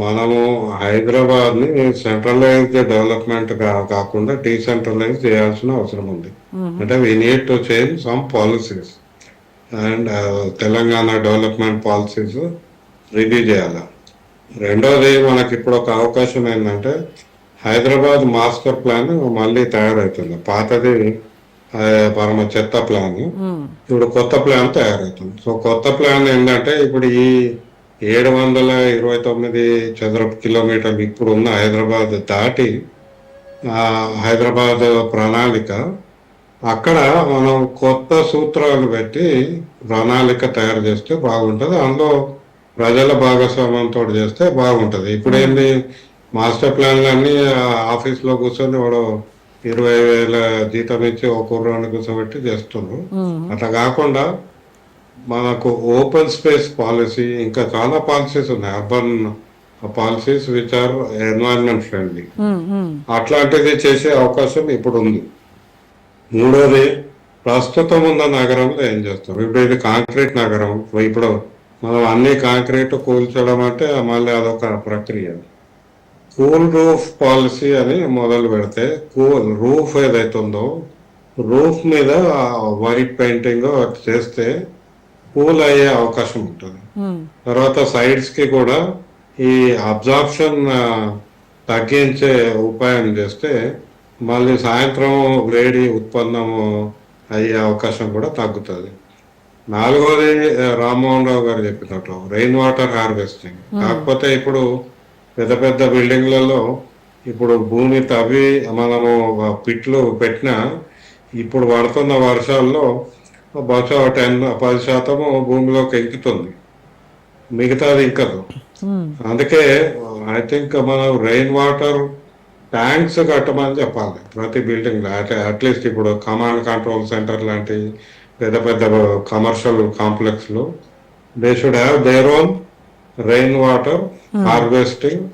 మనము హైదరాబాద్ ని సెంట్రలైజ్డ్ డెవలప్మెంట్ కాకుండా డీసెంట్రలైజ్ చేయాల్సిన అవసరం ఉంది. అంటే we need to change some policies and Telangana development policies review చేయాలి. రెండోది, మనకి ఇప్పుడు ఒక అవకాశం ఏంటంటే హైదరాబాద్ మాస్టర్ ప్లాన్ మళ్ళీ తయారవుతుంది. పాతది పరమ చెత్త ప్లాన్. ఇప్పుడు కొత్త ప్లాన్ తయారవుతుంది. సో కొత్త ప్లాన్ ఏంటంటే ఇప్పుడు ఈ 729 చదరపు కిలోమీటర్లు ఇప్పుడు ఉన్న హైదరాబాద్ దాటి హైదరాబాద్ ప్రణాళిక, అక్కడ మనం కొత్త సూత్రాలు పెట్టి ప్రణాళిక తయారు చేస్తే బాగుంటుంది. అందులో ప్రజల భాగస్వామ్యంతో చేస్తే బాగుంటుంది. ఇప్పుడు ఏంది మాస్టర్ ప్లాన్లు అన్ని ఆఫీస్లో కూర్చొని వాడు 20,000 జీతం ఇచ్చి ఒక కుర్రాన్ని కూర్చోబెట్టి చేస్తున్నారు. అట్లా కాకుండా మనకు ఓపెన్ స్పేస్ పాలసీ, ఇంకా చాలా పాలసీస్ ఉన్నాయి, urban policies which are environment friendly, అట్లాంటిది చేసే అవకాశం ఇప్పుడు ఉంది. మూడోది, ప్రస్తుతం ఉన్న నగరంలో ఏం చేస్తాం. ఇప్పుడు ఇది కాంక్రీట్ నగరం. ఇప్పుడు మనం అన్ని కాంక్రీట్ కూల్చడం అంటే మళ్ళీ అదొక ప్రక్రియ. కూల్ రూఫ్ పాలసీ అని మొదలు పెడితే కూల్ రూఫ్ ఏదైతే ఉందో రూఫ్ మీద వైట్ పెయింటింగ్ చేస్తే కూల్ అయ్యే అవకాశం ఉంటుంది. తర్వాత సైడ్స్ కి కూడా ఈ అబ్జార్ప్షన్ తగ్గించే ఉపాయం చేస్తే మళ్ళీ సాయంత్రం వేడి ఉత్పన్నము అయ్యే అవకాశం కూడా తగ్గుతుంది. నాలుగోది, రామ్మోహన్ రావు గారు చెప్పినట్టు రెయిన్ వాటర్ హార్వెస్టింగ్. కాకపోతే ఇప్పుడు పెద్ద పెద్ద బిల్డింగ్లలో ఇప్పుడు భూమి తవ్వి మనము పిట్లు పెట్టినా ఇప్పుడు పడుతున్న వర్షాల్లో బహుశా 10% భూమిలోకి ఎక్కుతుంది, మిగతాది ఇంకదు. అందుకే ఐ థింక్ మనం రెయిన్ వాటర్ ట్యాంక్స్ కట్టమని చెప్పాలి ప్రతి బిల్డింగ్ లో. అట్లీస్ట్ ఇప్పుడు కమాండ్ కంట్రోల్ సెంటర్ లాంటి పెద్ద పెద్ద కమర్షియల్ కాంప్లెక్స్ లో they should have their own rain water harvesting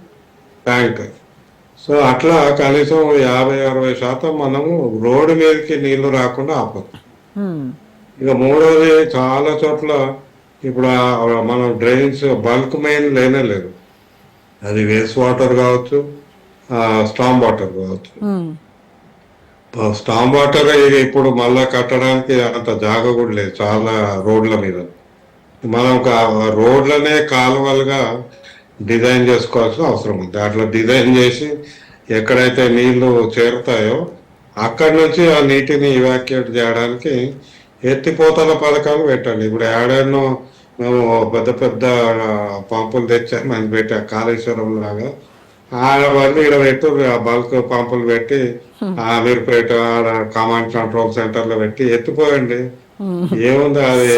tank. So అట్లా కనీసం 50-60% మనము రోడ్డు మీదకి నీళ్లు రాకుండా ఆపచ్చు. ఇక మూడోది, చాలా చోట్ల ఇప్పుడు మనం డ్రైన్స్ బల్క్ మెయిన్ లేనే లేదు. అది వేస్ట్ వాటర్ కావచ్చు, స్టామ్ వాటర్ కావచ్చు. స్టామ్ వాటర్ ఇప్పుడు మళ్ళా కట్టడానికి అంత జాగా కూడా లేదు చాలా రోడ్ల మీద. మనం రోడ్లనే కాలువలుగా డిజైన్ చేసుకోవాల్సిన అవసరం ఉంది. అట్లా డిజైన్ చేసి ఎక్కడైతే నీళ్లు చేరుతాయో అక్కడి నుంచి ఆ నీటిని ఇవాక్యుయేట్ చేయడానికి ఎత్తిపోతల పథకాలు పెట్టండి. ఇప్పుడు ఏడానో మేము పెద్ద పెద్ద పంపులు తెచ్చాము అని పెట్టా, కాళేశ్వరం లాగా ఆడవన్నీ ఇక్కడ పెట్టు, బల్క్ పంపులు పెట్టి అమీర్పేట కమాండ్ కంట్రోల్ సెంటర్ లో పెట్టి ఎత్తిపోయండి. ఏముంది, అది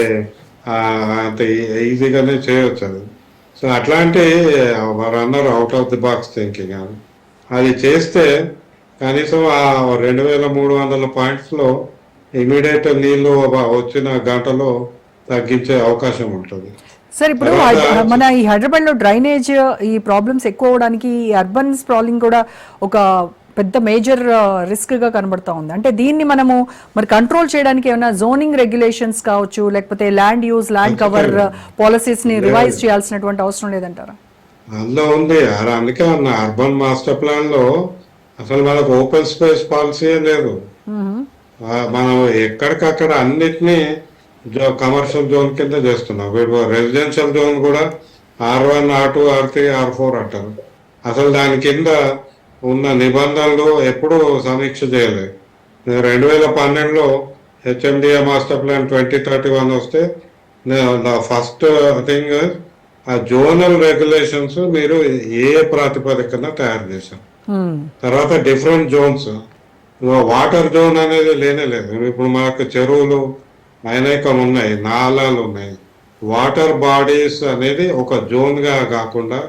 అంత ఈజీగానే చేయవచ్చు అది. సో అట్లాంటి వారు అన్నారు out of the box thinking. అది చేస్తే కనీసం ఆ 2,300 పాయింట్స్ లో ఇమీడియట్ నీళ్లు వచ్చిన గంటలో తగ్గించే అవకాశం ఉంటుంది. సార్, ఇప్పుడు మన ఈ హైదరాబాద్ లో డ్రైనేజ్ ఈ ప్రాబ్లమ్స్ ఎక్కువ అవడానికి ఈ అర్బన్ స్ప్రాలింగ్ కూడా ఒక పెద్ద మేజర్ రిస్క్ గా కనబడతా ఉంది. అంటే దీన్ని మనము మరి కంట్రోల్ చేయడానికి ఏమైనా జోనింగ్ రెగ్యులేషన్స్ కావచ్చు, లేకపోతే land use, land cover policies ని రివైజ్ చేయాల్సినటువంటి అవసరం లేదంటారా? అందులో ఉంది. అందుకే అన్న అర్బన్ మాస్టర్ ప్లాన్ లో అసలు మనకు ఓపెన్ స్పేస్ పాలసీ లేదు. మనం ఎక్కడికక్కడ అన్నిటినీ కమర్షియల్ జోన్ కింద చేస్తున్నాం. రెసిడెన్షియల్ జోన్ కూడా R1, R2, R3, R4 అంటారు. అసలు దాని కింద ఉన్న నిబంధనలు ఎప్పుడూ సమీక్ష చేయలేదు. 2012లో HMDA మాస్టర్ ప్లాన్ 2031 వస్తే ఫస్ట్ థింగ్ ఆ జోనల్ రెగ్యులేషన్స్ మీరు ఏ ప్రాతిపదికన తయారు చేశారు. తర్వాత డిఫరెంట్ జోన్స్, వాటర్ జోన్ అనేది లేనే లేదు. ఇప్పుడు మనకు చెరువులు అనేకం ఉన్నాయి, నాలాలు ఉన్నాయి. వాటర్ బాడీస్ అనేది ఒక జోన్ గా కాకుండా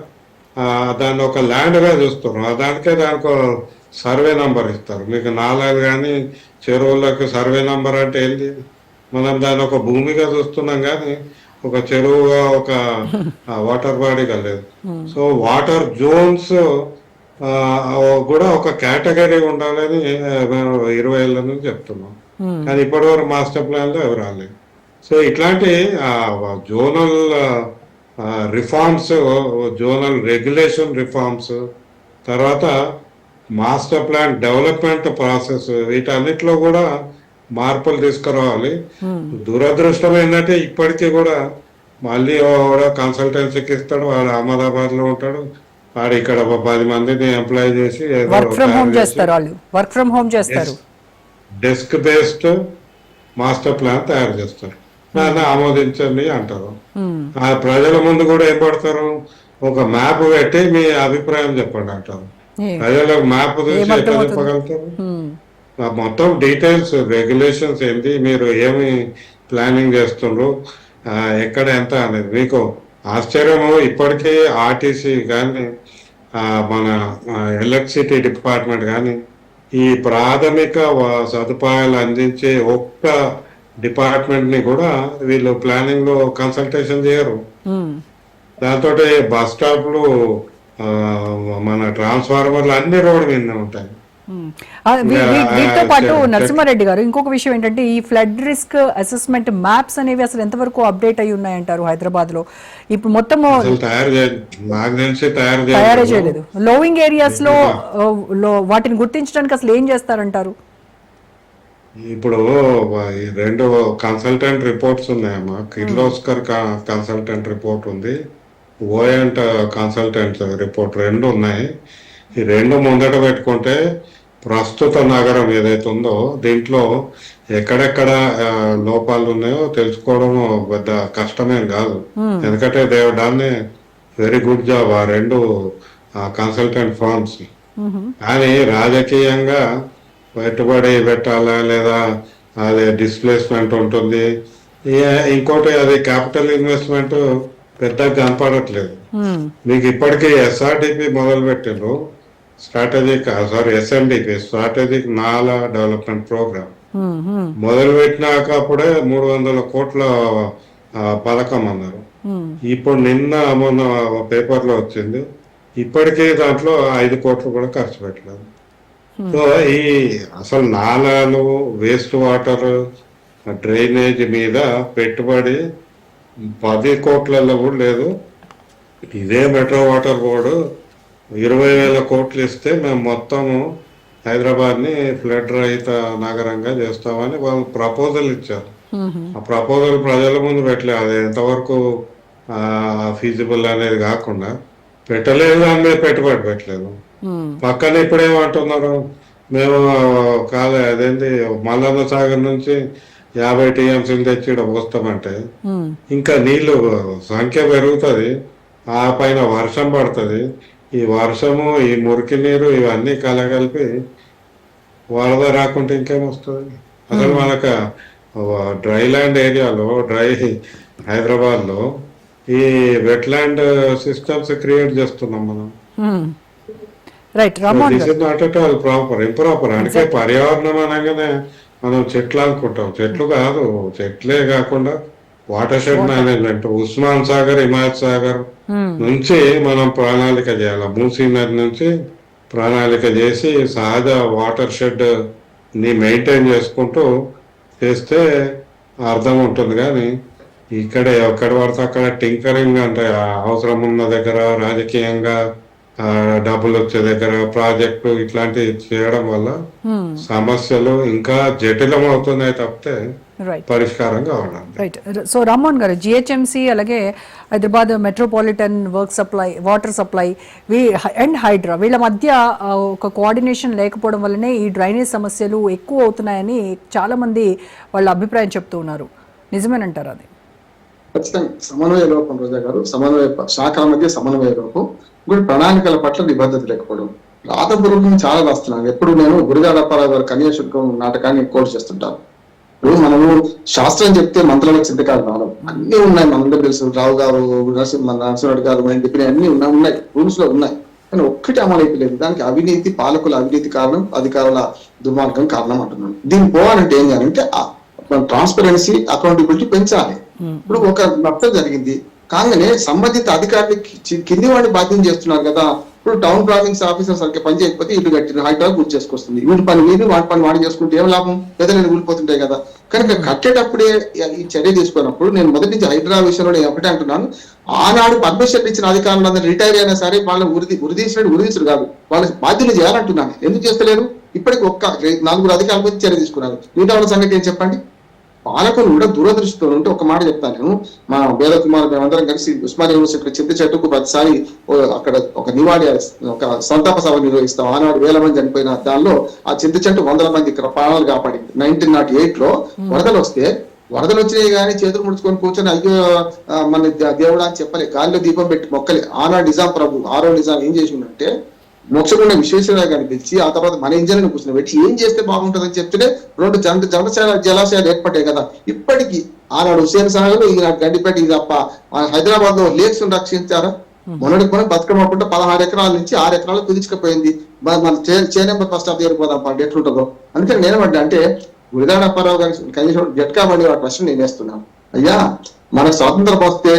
దాన్ని ఒక ల్యాండ్ గా చూస్తున్నారు. దానికి సర్వే నంబర్ ఇస్తారు. మీకు నాలాలు కానీ చెరువులకు సర్వే నంబర్ అంటే ఏంటి? మనం దాన్ని ఒక భూమిగా చూస్తున్నాం కానీ ఒక చెరువుగా ఒక వాటర్ బాడీగా లేదు. సో వాటర్ జోన్స్ కూడా ఒక కేటగిరీ ఉండాలని మేము 20 ఏళ్ళ నుంచి చెప్తున్నాం. కానీ ఇప్పటి వరకు మాస్టర్ ప్లాన్ లో ఎవరు రాలేదు. సో ఇట్లాంటి zonal reforms, zonal regulation reforms, తర్వాత మాస్టర్ ప్లాన్ డెవలప్మెంట్ ప్రాసెస్, వీటన్నిటిలో కూడా మార్పులు తీసుకురావాలి. దురదృష్టం ఏంటంటే ఇప్పటికీ కూడా మళ్ళీ కన్సల్టెన్సీకి ఇస్తాడు, వాడు అహ్మదాబాద్ లో ఉంటాడు, వాడు ఇక్కడ 10 మందిని ఎంప్లాయ్ చేసి వర్క్ ఫ్రమ్ హోమ్ చేస్తారు. వాళ్ళు వర్క్ ఫ్రమ్ హోమ్ చేస్తారు. డెస్క్ బేస్డ్ మాస్టర్ ప్లాన్ తయారు చేస్తారు, దాన్ని ఆమోదించండి అంటారు. ఆ ప్రజల ముందు కూడా ఏం పడతారు, ఒక మ్యాప్ పెట్టి మీ అభిప్రాయం చెప్పండి అంటారు. ప్రజలకు మ్యాప్ చూసి ఎట్లా చెప్పగలుగుతారు? మొత్తం డీటెయిల్స్, రెగ్యులేషన్స్ ఏంటి, మీరు ఏమి ప్లానింగ్ చేస్తుండ్రు, ఎక్కడ ఎంత అనేది. మీకు ఆశ్చర్యము, ఇప్పటికీ ఆర్టీసీ కానీ మన ఎలక్ట్రిసిటీ డిపార్ట్మెంట్ కానీ ఈ ప్రాథమిక సదుపాయాలు అందించే ఒక్క డిపార్ట్మెంట్ ని కూడా వీళ్ళు ప్లానింగ్ లో కన్సల్టేషన్ చేయరు. దాంతో బస్ స్టాప్లు, మన ట్రాన్స్ఫార్మర్లు అన్ని రోడ్డు మీద ఉంటాయి. వీటితో పాటు నరసింహారెడ్డి గారు, ఇంకొక విషయం ఏంటంటే ఈ ఫ్లడ్ రిస్క్ అసెస్మెంట్ మ్యాప్స్ అనేవి అసలు ఎంతవరకు అప్డేట్ అయి ఉన్నాయంటారు హైదరాబాద్ లో? ఇప్పుడు మొత్తం తయారు చేయలేదు. లోవింగ్ ఏరియాస్ లో వాటిని గుర్తించడానికి అసలు ఏం చేస్తారంటారు? ఇప్పుడు ఈ 2 కన్సల్టెంట్ రిపోర్ట్స్ ఉన్నాయమ్మా. కిర్లోస్కర్ కన్సల్టెంట్ రిపోర్ట్ ఉంది, ఓయంట్ కన్సల్టెంట్ రిపోర్ట్ 2 ఉన్నాయి. ఈ 2 ముందట పెట్టుకుంటే ప్రస్తుత నగరం ఏదైతే ఉందో దీంట్లో ఎక్కడెక్కడ లోపాలు ఉన్నాయో తెలుసుకోవడం పెద్ద కష్టమేం కాదు. ఎందుకంటే దాన్ని వెరీ గుడ్ జాబ్ ఆ 2 కన్సల్టెంట్ ఫర్మ్స్. కానీ రాజకీయంగా పెట్టుబడి పెట్టాలా లేదా, అది డిస్ప్లేస్మెంట్ ఉంటుంది, ఇంకోటి అది క్యాపిటల్ ఇన్వెస్ట్మెంట్ పెద్దగా కనపడట్లేదు. మీకు ఇప్పటికీ SRDP మొదలు పెట్టిండ్రు, SNDP స్ట్రాటజిక్ నాలా డెవలప్మెంట్ ప్రోగ్రామ్ మొదలు పెట్టినాక అప్పుడే 300 కోట్ల పథకం అన్నారు. ఇప్పుడు నిన్న మొన్న పేపర్లో వచ్చింది, ఇప్పటికీ దాంట్లో 5 కోట్లు కూడా ఖర్చు పెట్టలేదు. సో ఈ అసలు నాలాలు, వేస్ట్ వాటర్, డ్రైనేజ్ మీద పెట్టుబడి 10 కోట్లలో కూడా లేదు. ఇదే మెట్రో వాటర్ బోర్డు 20,000 కోట్లు ఇస్తే మేము మొత్తము హైదరాబాద్ని ఫ్లడ్ రహిత నగరంగా చేస్తామని వాళ్ళు ప్రపోజల్ ఇచ్చారు. ఆ ప్రపోజల్ ప్రజల ముందు పెట్టలేదు. అది ఎంతవరకు ఫీజిబుల్ అనేది కాకుండా పెట్టలేదు, దాని మీద పెట్టుబడి పెట్టలేదు. పక్కన ఇప్పుడు ఏమంటున్నారు, మేము అదేంటి మల్లన్న సాగర్ నుంచి 50 TMCలు తెచ్చి ఇక్కడ పోస్తామంటే ఇంకా నీళ్లు సంఖ్య పెరుగుతుంది, ఆ పైన వర్షం పడుతుంది. ఈ వర్షము, ఈ మురికి నీరు ఇవన్నీ కలగలిపి వరద రాకుంటే ఇంకేమొస్తుంది? అసలు మనకు డ్రై ల్యాండ్ ఏరియాలో, హైదరాబాద్ లో ఈ వెట్ ల్యాండ్ సిస్టమ్స్ క్రియేట్ చేస్తున్నాం మనం. This is not at all improper. అంటే పర్యావరణం అనగానే మనం చెట్లు అనుకుంటాం, చెట్లు కాదు. చెట్లే కాకుండా watershed management, Osman Sagar, Himayat Sagar నుంచి మనం ప్రణాళిక చేయాలి. మూసీ నది నుంచి ప్రణాళిక చేసి సహజ వాటర్ షెడ్ ని మెయింటైన్ చేసుకుంటూ చేస్తే అర్థం ఉంటుంది. కానీ ఇక్కడే ఎక్కడ పడితే అక్కడ టింకరింగ్ అంటే అవసరం ఉన్న దగ్గర, రాజకీయంగా డబ్బులు వచ్చే దగ్గర ప్రాజెక్టు ఇట్లాంటివి చేయడం వల్ల సమస్యలు ఇంకా జటిలం అవుతున్నాయి తప్పితే పరిష్కారం కావడం. Right. So Rammohan garu, GHMC అలాగే Hyderabad metropolitan work supply, water supply and Hydraa వీళ్ళ మధ్య ఒక కోఆర్డినేషన్ లేకపోవడం వల్లనే ఈ డ్రైనేజ్ సమస్యలు ఎక్కువ అవుతున్నాయని చాలా మంది వాళ్ళ అభిప్రాయం చెప్తూ ఉన్నారు. నిజమేనంటారు అది? ఖచ్చితంగా సమన్వయ లోపం, రోజా గారు. శాఖల మధ్య సమన్వయ లోపం, కూడా ప్రణాళికల పట్ల నిబద్ధత లేకపోవడం. రాతపూర్వకం చాలా రాస్తున్నాను. ఎప్పుడు నేను గురజాడ అప్పారావు గారు కన్యాశుల్కం నాటకాన్ని కోట్ చేస్తుంటాను. ఇప్పుడు మనము శాస్త్రం చెప్తే మంత్రాలకు సిద్ధకాలు రావడం అన్ని ఉన్నాయి, మనందరూ తెలుసు. రావు గారు, నరసింహరెడ్డి గారు చెప్పిన అన్ని ఉన్నాయి, రూల్స్ లో ఉన్నాయి. కానీ ఒక్కటి అమలు అయిపోలేదు. దానికి అవినీతి, పాలకుల అవినీతి కారణం, అధికారుల దుర్మార్గం కారణం అంటున్నాను. దీన్ని పోవాలంటే ఏం చేయాలంటే ట్రాన్స్పరెన్సీ, అకౌంటబిలిటీ పెంచాలి. ఇప్పుడు ఒక నష్టం జరిగింది కాగానే సంబంధిత అధికారులకి కింది వాడిని బాధ్యం చేస్తున్నారు కదా. ఇప్పుడు టౌన్ ప్లానింగ్ ఆఫీసర్ సరిగ్గా పని చేయకపోతే ఇల్లు కట్టిన హైదరాబాద్ గుర్తు చేసుకొస్తుంది. వీడి పని వీళ్ళు, వాటి పని వాడి చేసుకుంటే ఏం లాభం? లేదా నేను ఊడిపోతుంటాయి కదా. కనుక కట్టేటప్పుడే ఈ చర్య తీసుకున్నప్పుడు నేను మొదటి నుంచి హైదరాబాద్ విషయంలో నేను ఒకటే అంటున్నాను, ఆనాడు పర్మిషన్ ఇచ్చిన అధికారులందరూ రిటైర్ అయినా సరే వాళ్ళని ఉరిదీసుడు కాదు, వాళ్ళ బాధ్యతలు చేయాలంటున్నాను. ఎందుకు చేస్తలేరు? ఇప్పటికి 4 అధికారుల గురించి చర్య తీసుకున్నారు. మిగతా వాళ్ళ సంగతి ఏం చెప్పండి? పాలకులు కూడా దూరదృష్టితో ఉంటే ఒక మాట చెప్తాను నేను. మా వేద కుమార్ మేమందరం కలిసి ఉస్మానియా యూనివర్సిటీ చింత చెట్టుకు ప్రతిసారి అక్కడ ఒక నివాళి, ఒక సంతాప సభ నిర్వహిస్తాం. ఆనాడు 1000 మంది చనిపోయిన దానిలో ఆ చింత చెట్టు 100 మంది ప్రాణాలు కాపాడింది. 1908 లో వరదలు వస్తే, వరదలు వచ్చినాయి కానీ చేతులు ముడుచుకొని కూర్చొని అయ్యో మన దేవుడా అని చెప్పలే, గాలిలో దీపం పెట్టి మొక్కలే. ఆనాడు నిజాం ప్రభు, ఆరో నిజాం ఏం చేసిందంటే మోక్షగుండ విశ్వేశ్వరరావు గారిని పిలిచి ఆ తర్వాత మన ఇంజనీర్ కూర్చొని పెట్టి ఏం చేస్తే బాగుంటుందని చెప్తే 2 జలాశయాలు ఏర్పడ్డాయి కదా. ఇప్పటికీ ఆనాడు హుసేన్ సాగర్, ఈనాడు గండిపేట, ఇది తప్ప హైదరాబాద్ లో లేక్స్ రక్షించారా? మొన్నటికి మనం బతుకమ్మకుంటే 16 ఎకరాల నుంచి 6 ఎకరాలు కుదించుకుపోయింది. మన చేనేంబర్ ఫస్ట్ ఆఫ్ పోదాం పంట ఎట్లుంటుందో. అందుకని నేనేమంటా అంటే గురిదాడప్పారావు గారి కనీసం జట్కా బండి వాటి ప్రశ్న నేను వేస్తున్నాను. అయ్యా మనకు స్వాతంత్రం వస్తే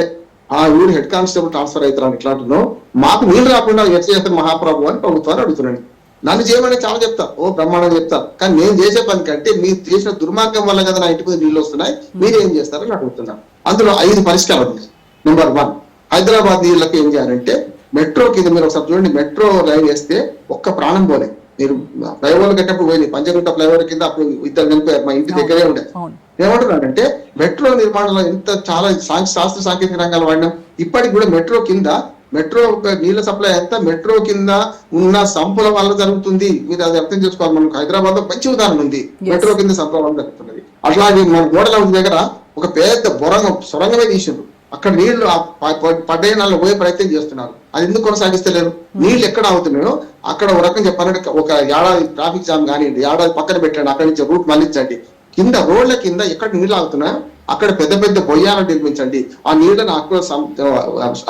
ఆ ఊరు హెడ్ కానిస్టేబుల్ ట్రాన్స్ఫర్ అవుతారని ఎట్లా అంటున్నావు, మాకు నీళ్ళు రాకుండా ఎట్లా చేస్తారు మహాప్రభు అని ప్రభుత్వాన్ని అడుగుతున్నాను. నన్ను చేయమని చాలా చెప్తా, ఓ బ్రహ్మాండం చెప్తా, కానీ నేను చేసే పని కంటే మీరు చేసిన దుర్మార్గం వల్ల కదా నా ఇంటి మీద నీళ్ళు వస్తున్నాయి, మీరు ఏం చేస్తారని అడుగుతున్నాను. అందులో 5 పరిష్కారాలు ఉన్నాయి. నెంబర్ 1, హైదరాబాద్ నీళ్ళకి ఏం చేయాలంటే మెట్రో కింద మీరు ఒకసారి చూడండి, మెట్రో లైన్ వేస్తే ఒక్క ప్రాణం పోలే. మీరు ఫ్లైఓవర్ కట్టేప్పుడు పోయింది, పంచగుట్ట ఫ్లైఓవర్ కింద అప్పుడు 2 చనిపోయారు, మా ఇంటి దగ్గరే ఉండే. ఏమంటున్నారంటే మెట్రో నిర్మాణంలో ఎంత చాలా శాస్త్ర సాంకేతిక రంగాలు వాడినాం. ఇప్పటికి కూడా మెట్రో కింద, మెట్రో నీళ్ళ సప్లై అంతా మెట్రో కింద ఉన్న సంపుల వల్ల జరుగుతుంది. మీరు అది అర్థం చేసుకోవాలి. మనకు హైదరాబాద్ లో మంచి ఉదాహరణ ఉంది, మెట్రో కింద సంపుల వల్ల జరుగుతున్నది. అట్లాగే మన గోడల దగ్గర ఒక పెద్ద సొరంగమే తీసిండ్రు, అక్కడ నీళ్లు పడ్డాయి, నాళ్ళు పోయే ప్రయత్నం చేస్తున్నారు. అది ఎందుకు కొనసాగిస్తలేరు? నీళ్లు ఎక్కడ అవుతున్నాయో అక్కడ ఒక రకం చెప్పాలంటే ఒక ఏడాది ట్రాఫిక్ జామ్ కానివ్వండి, ఏడాది పక్కన పెట్టండి, అక్కడి నుంచి రూట్ మళ్ళించండి. కింద రోడ్ల కింద ఎక్కడ నీళ్ళు ఆగుతున్నాయో అక్కడ పెద్ద పెద్ద బొయ్యాలను నిర్మించండి. ఆ నీళ్ళని అక్కడ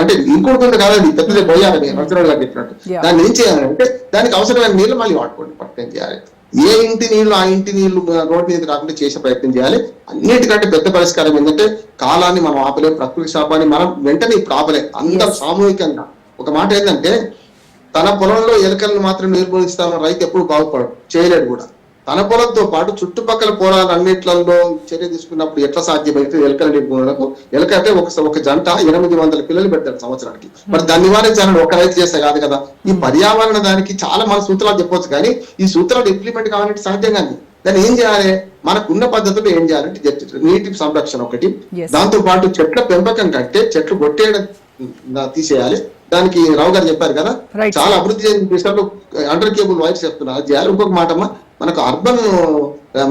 అంటే ఇంకోటి కాదండి, పెద్దది బొయ్యాలని రంజరావు గారు చెప్పినట్టు. దాన్ని ఏం చేయాలంటే దానికి అవసరమైన నీళ్లు మళ్ళీ వాడుకోండి, ప్రయత్నం చేయాలి. ఏ ఇంటి నీళ్లు ఆ ఇంటి నీళ్లు రోడ్డు మీద రాకుండా చేసే ప్రయత్నం చేయాలి. అన్నిటికంటే పెద్ద పరిష్కారం ఏంటంటే కాలాన్ని మనం ఆపలేం, ప్రకృతి శాపాన్ని మనం వెంటనే ఇప్పుడు ఆపలేం. అందరం సామూహికంగా ఒక మాట ఏంటంటే, తన పొలంలో ఎలుకలను మాత్రం నిర్మూలిస్తామని రైతు ఎప్పుడు బాగుపడడు, చేయలేడు కూడా. తన పొలంతో పాటు చుట్టుపక్కల పొలాలన్నిట్లలో చర్య తీసుకున్నప్పుడు ఎట్లా సాధ్యమైతే ఎలుకల నిర్మూలనకు? ఎలుక అంటే ఒక జంట 800 పిల్లలు పెడతారు సంవత్సరానికి. మరి దాన్ని నివారించాలని ఒక రైతు చేస్తే కాదు కదా. ఈ పర్యావరణ దానికి చాలా మన సూత్రాలు చెప్పవచ్చు, కానీ ఈ సూత్రాలు ఇంప్లిమెంట్ కావాలంటే సాధ్యం కానీ దాన్ని ఏం చేయాలి? మనకున్న పద్ధతులు ఏం చేయాలంటే నీటి సంరక్షణ ఒకటి, దాంతో పాటు చెట్ల పెంపకం కంటే చెట్లు కొట్టేయడం తీసేయాలి. దానికి రావు గారు చెప్పారు కదా, చాలా అభివృద్ధి చెందిన దేశాల్లో అండర్ కేబుల్ వైర్స్ చెప్తున్నారు, అది చేయాలి. ఇంకొక మాటమ్మా, మనకు అర్బన్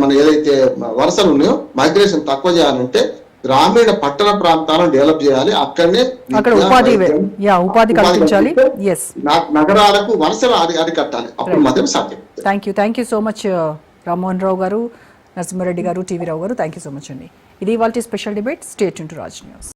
మన ఏదైతే వలసలు ఉన్నాయో మైగ్రేషన్ తక్కువ చేయాలంటే గ్రామీణ పట్టణ ప్రాంతాలను డెవలప్ చేయాలి. అక్కడనే ఉపాధి కల్పించాలి. నగరాలకు వలసలు అరికట్టాలి, అప్పుడు మాత్రం సాధ్యం. Thank you so much Rammohan Rao గారు, నరసింహారెడ్డి గారు, టీవీ రావు గారు, థ్యాంక్ యూ సో మచ్ అండి. ఇది ఇవాల్టి special debate. Stay tune to Raj news.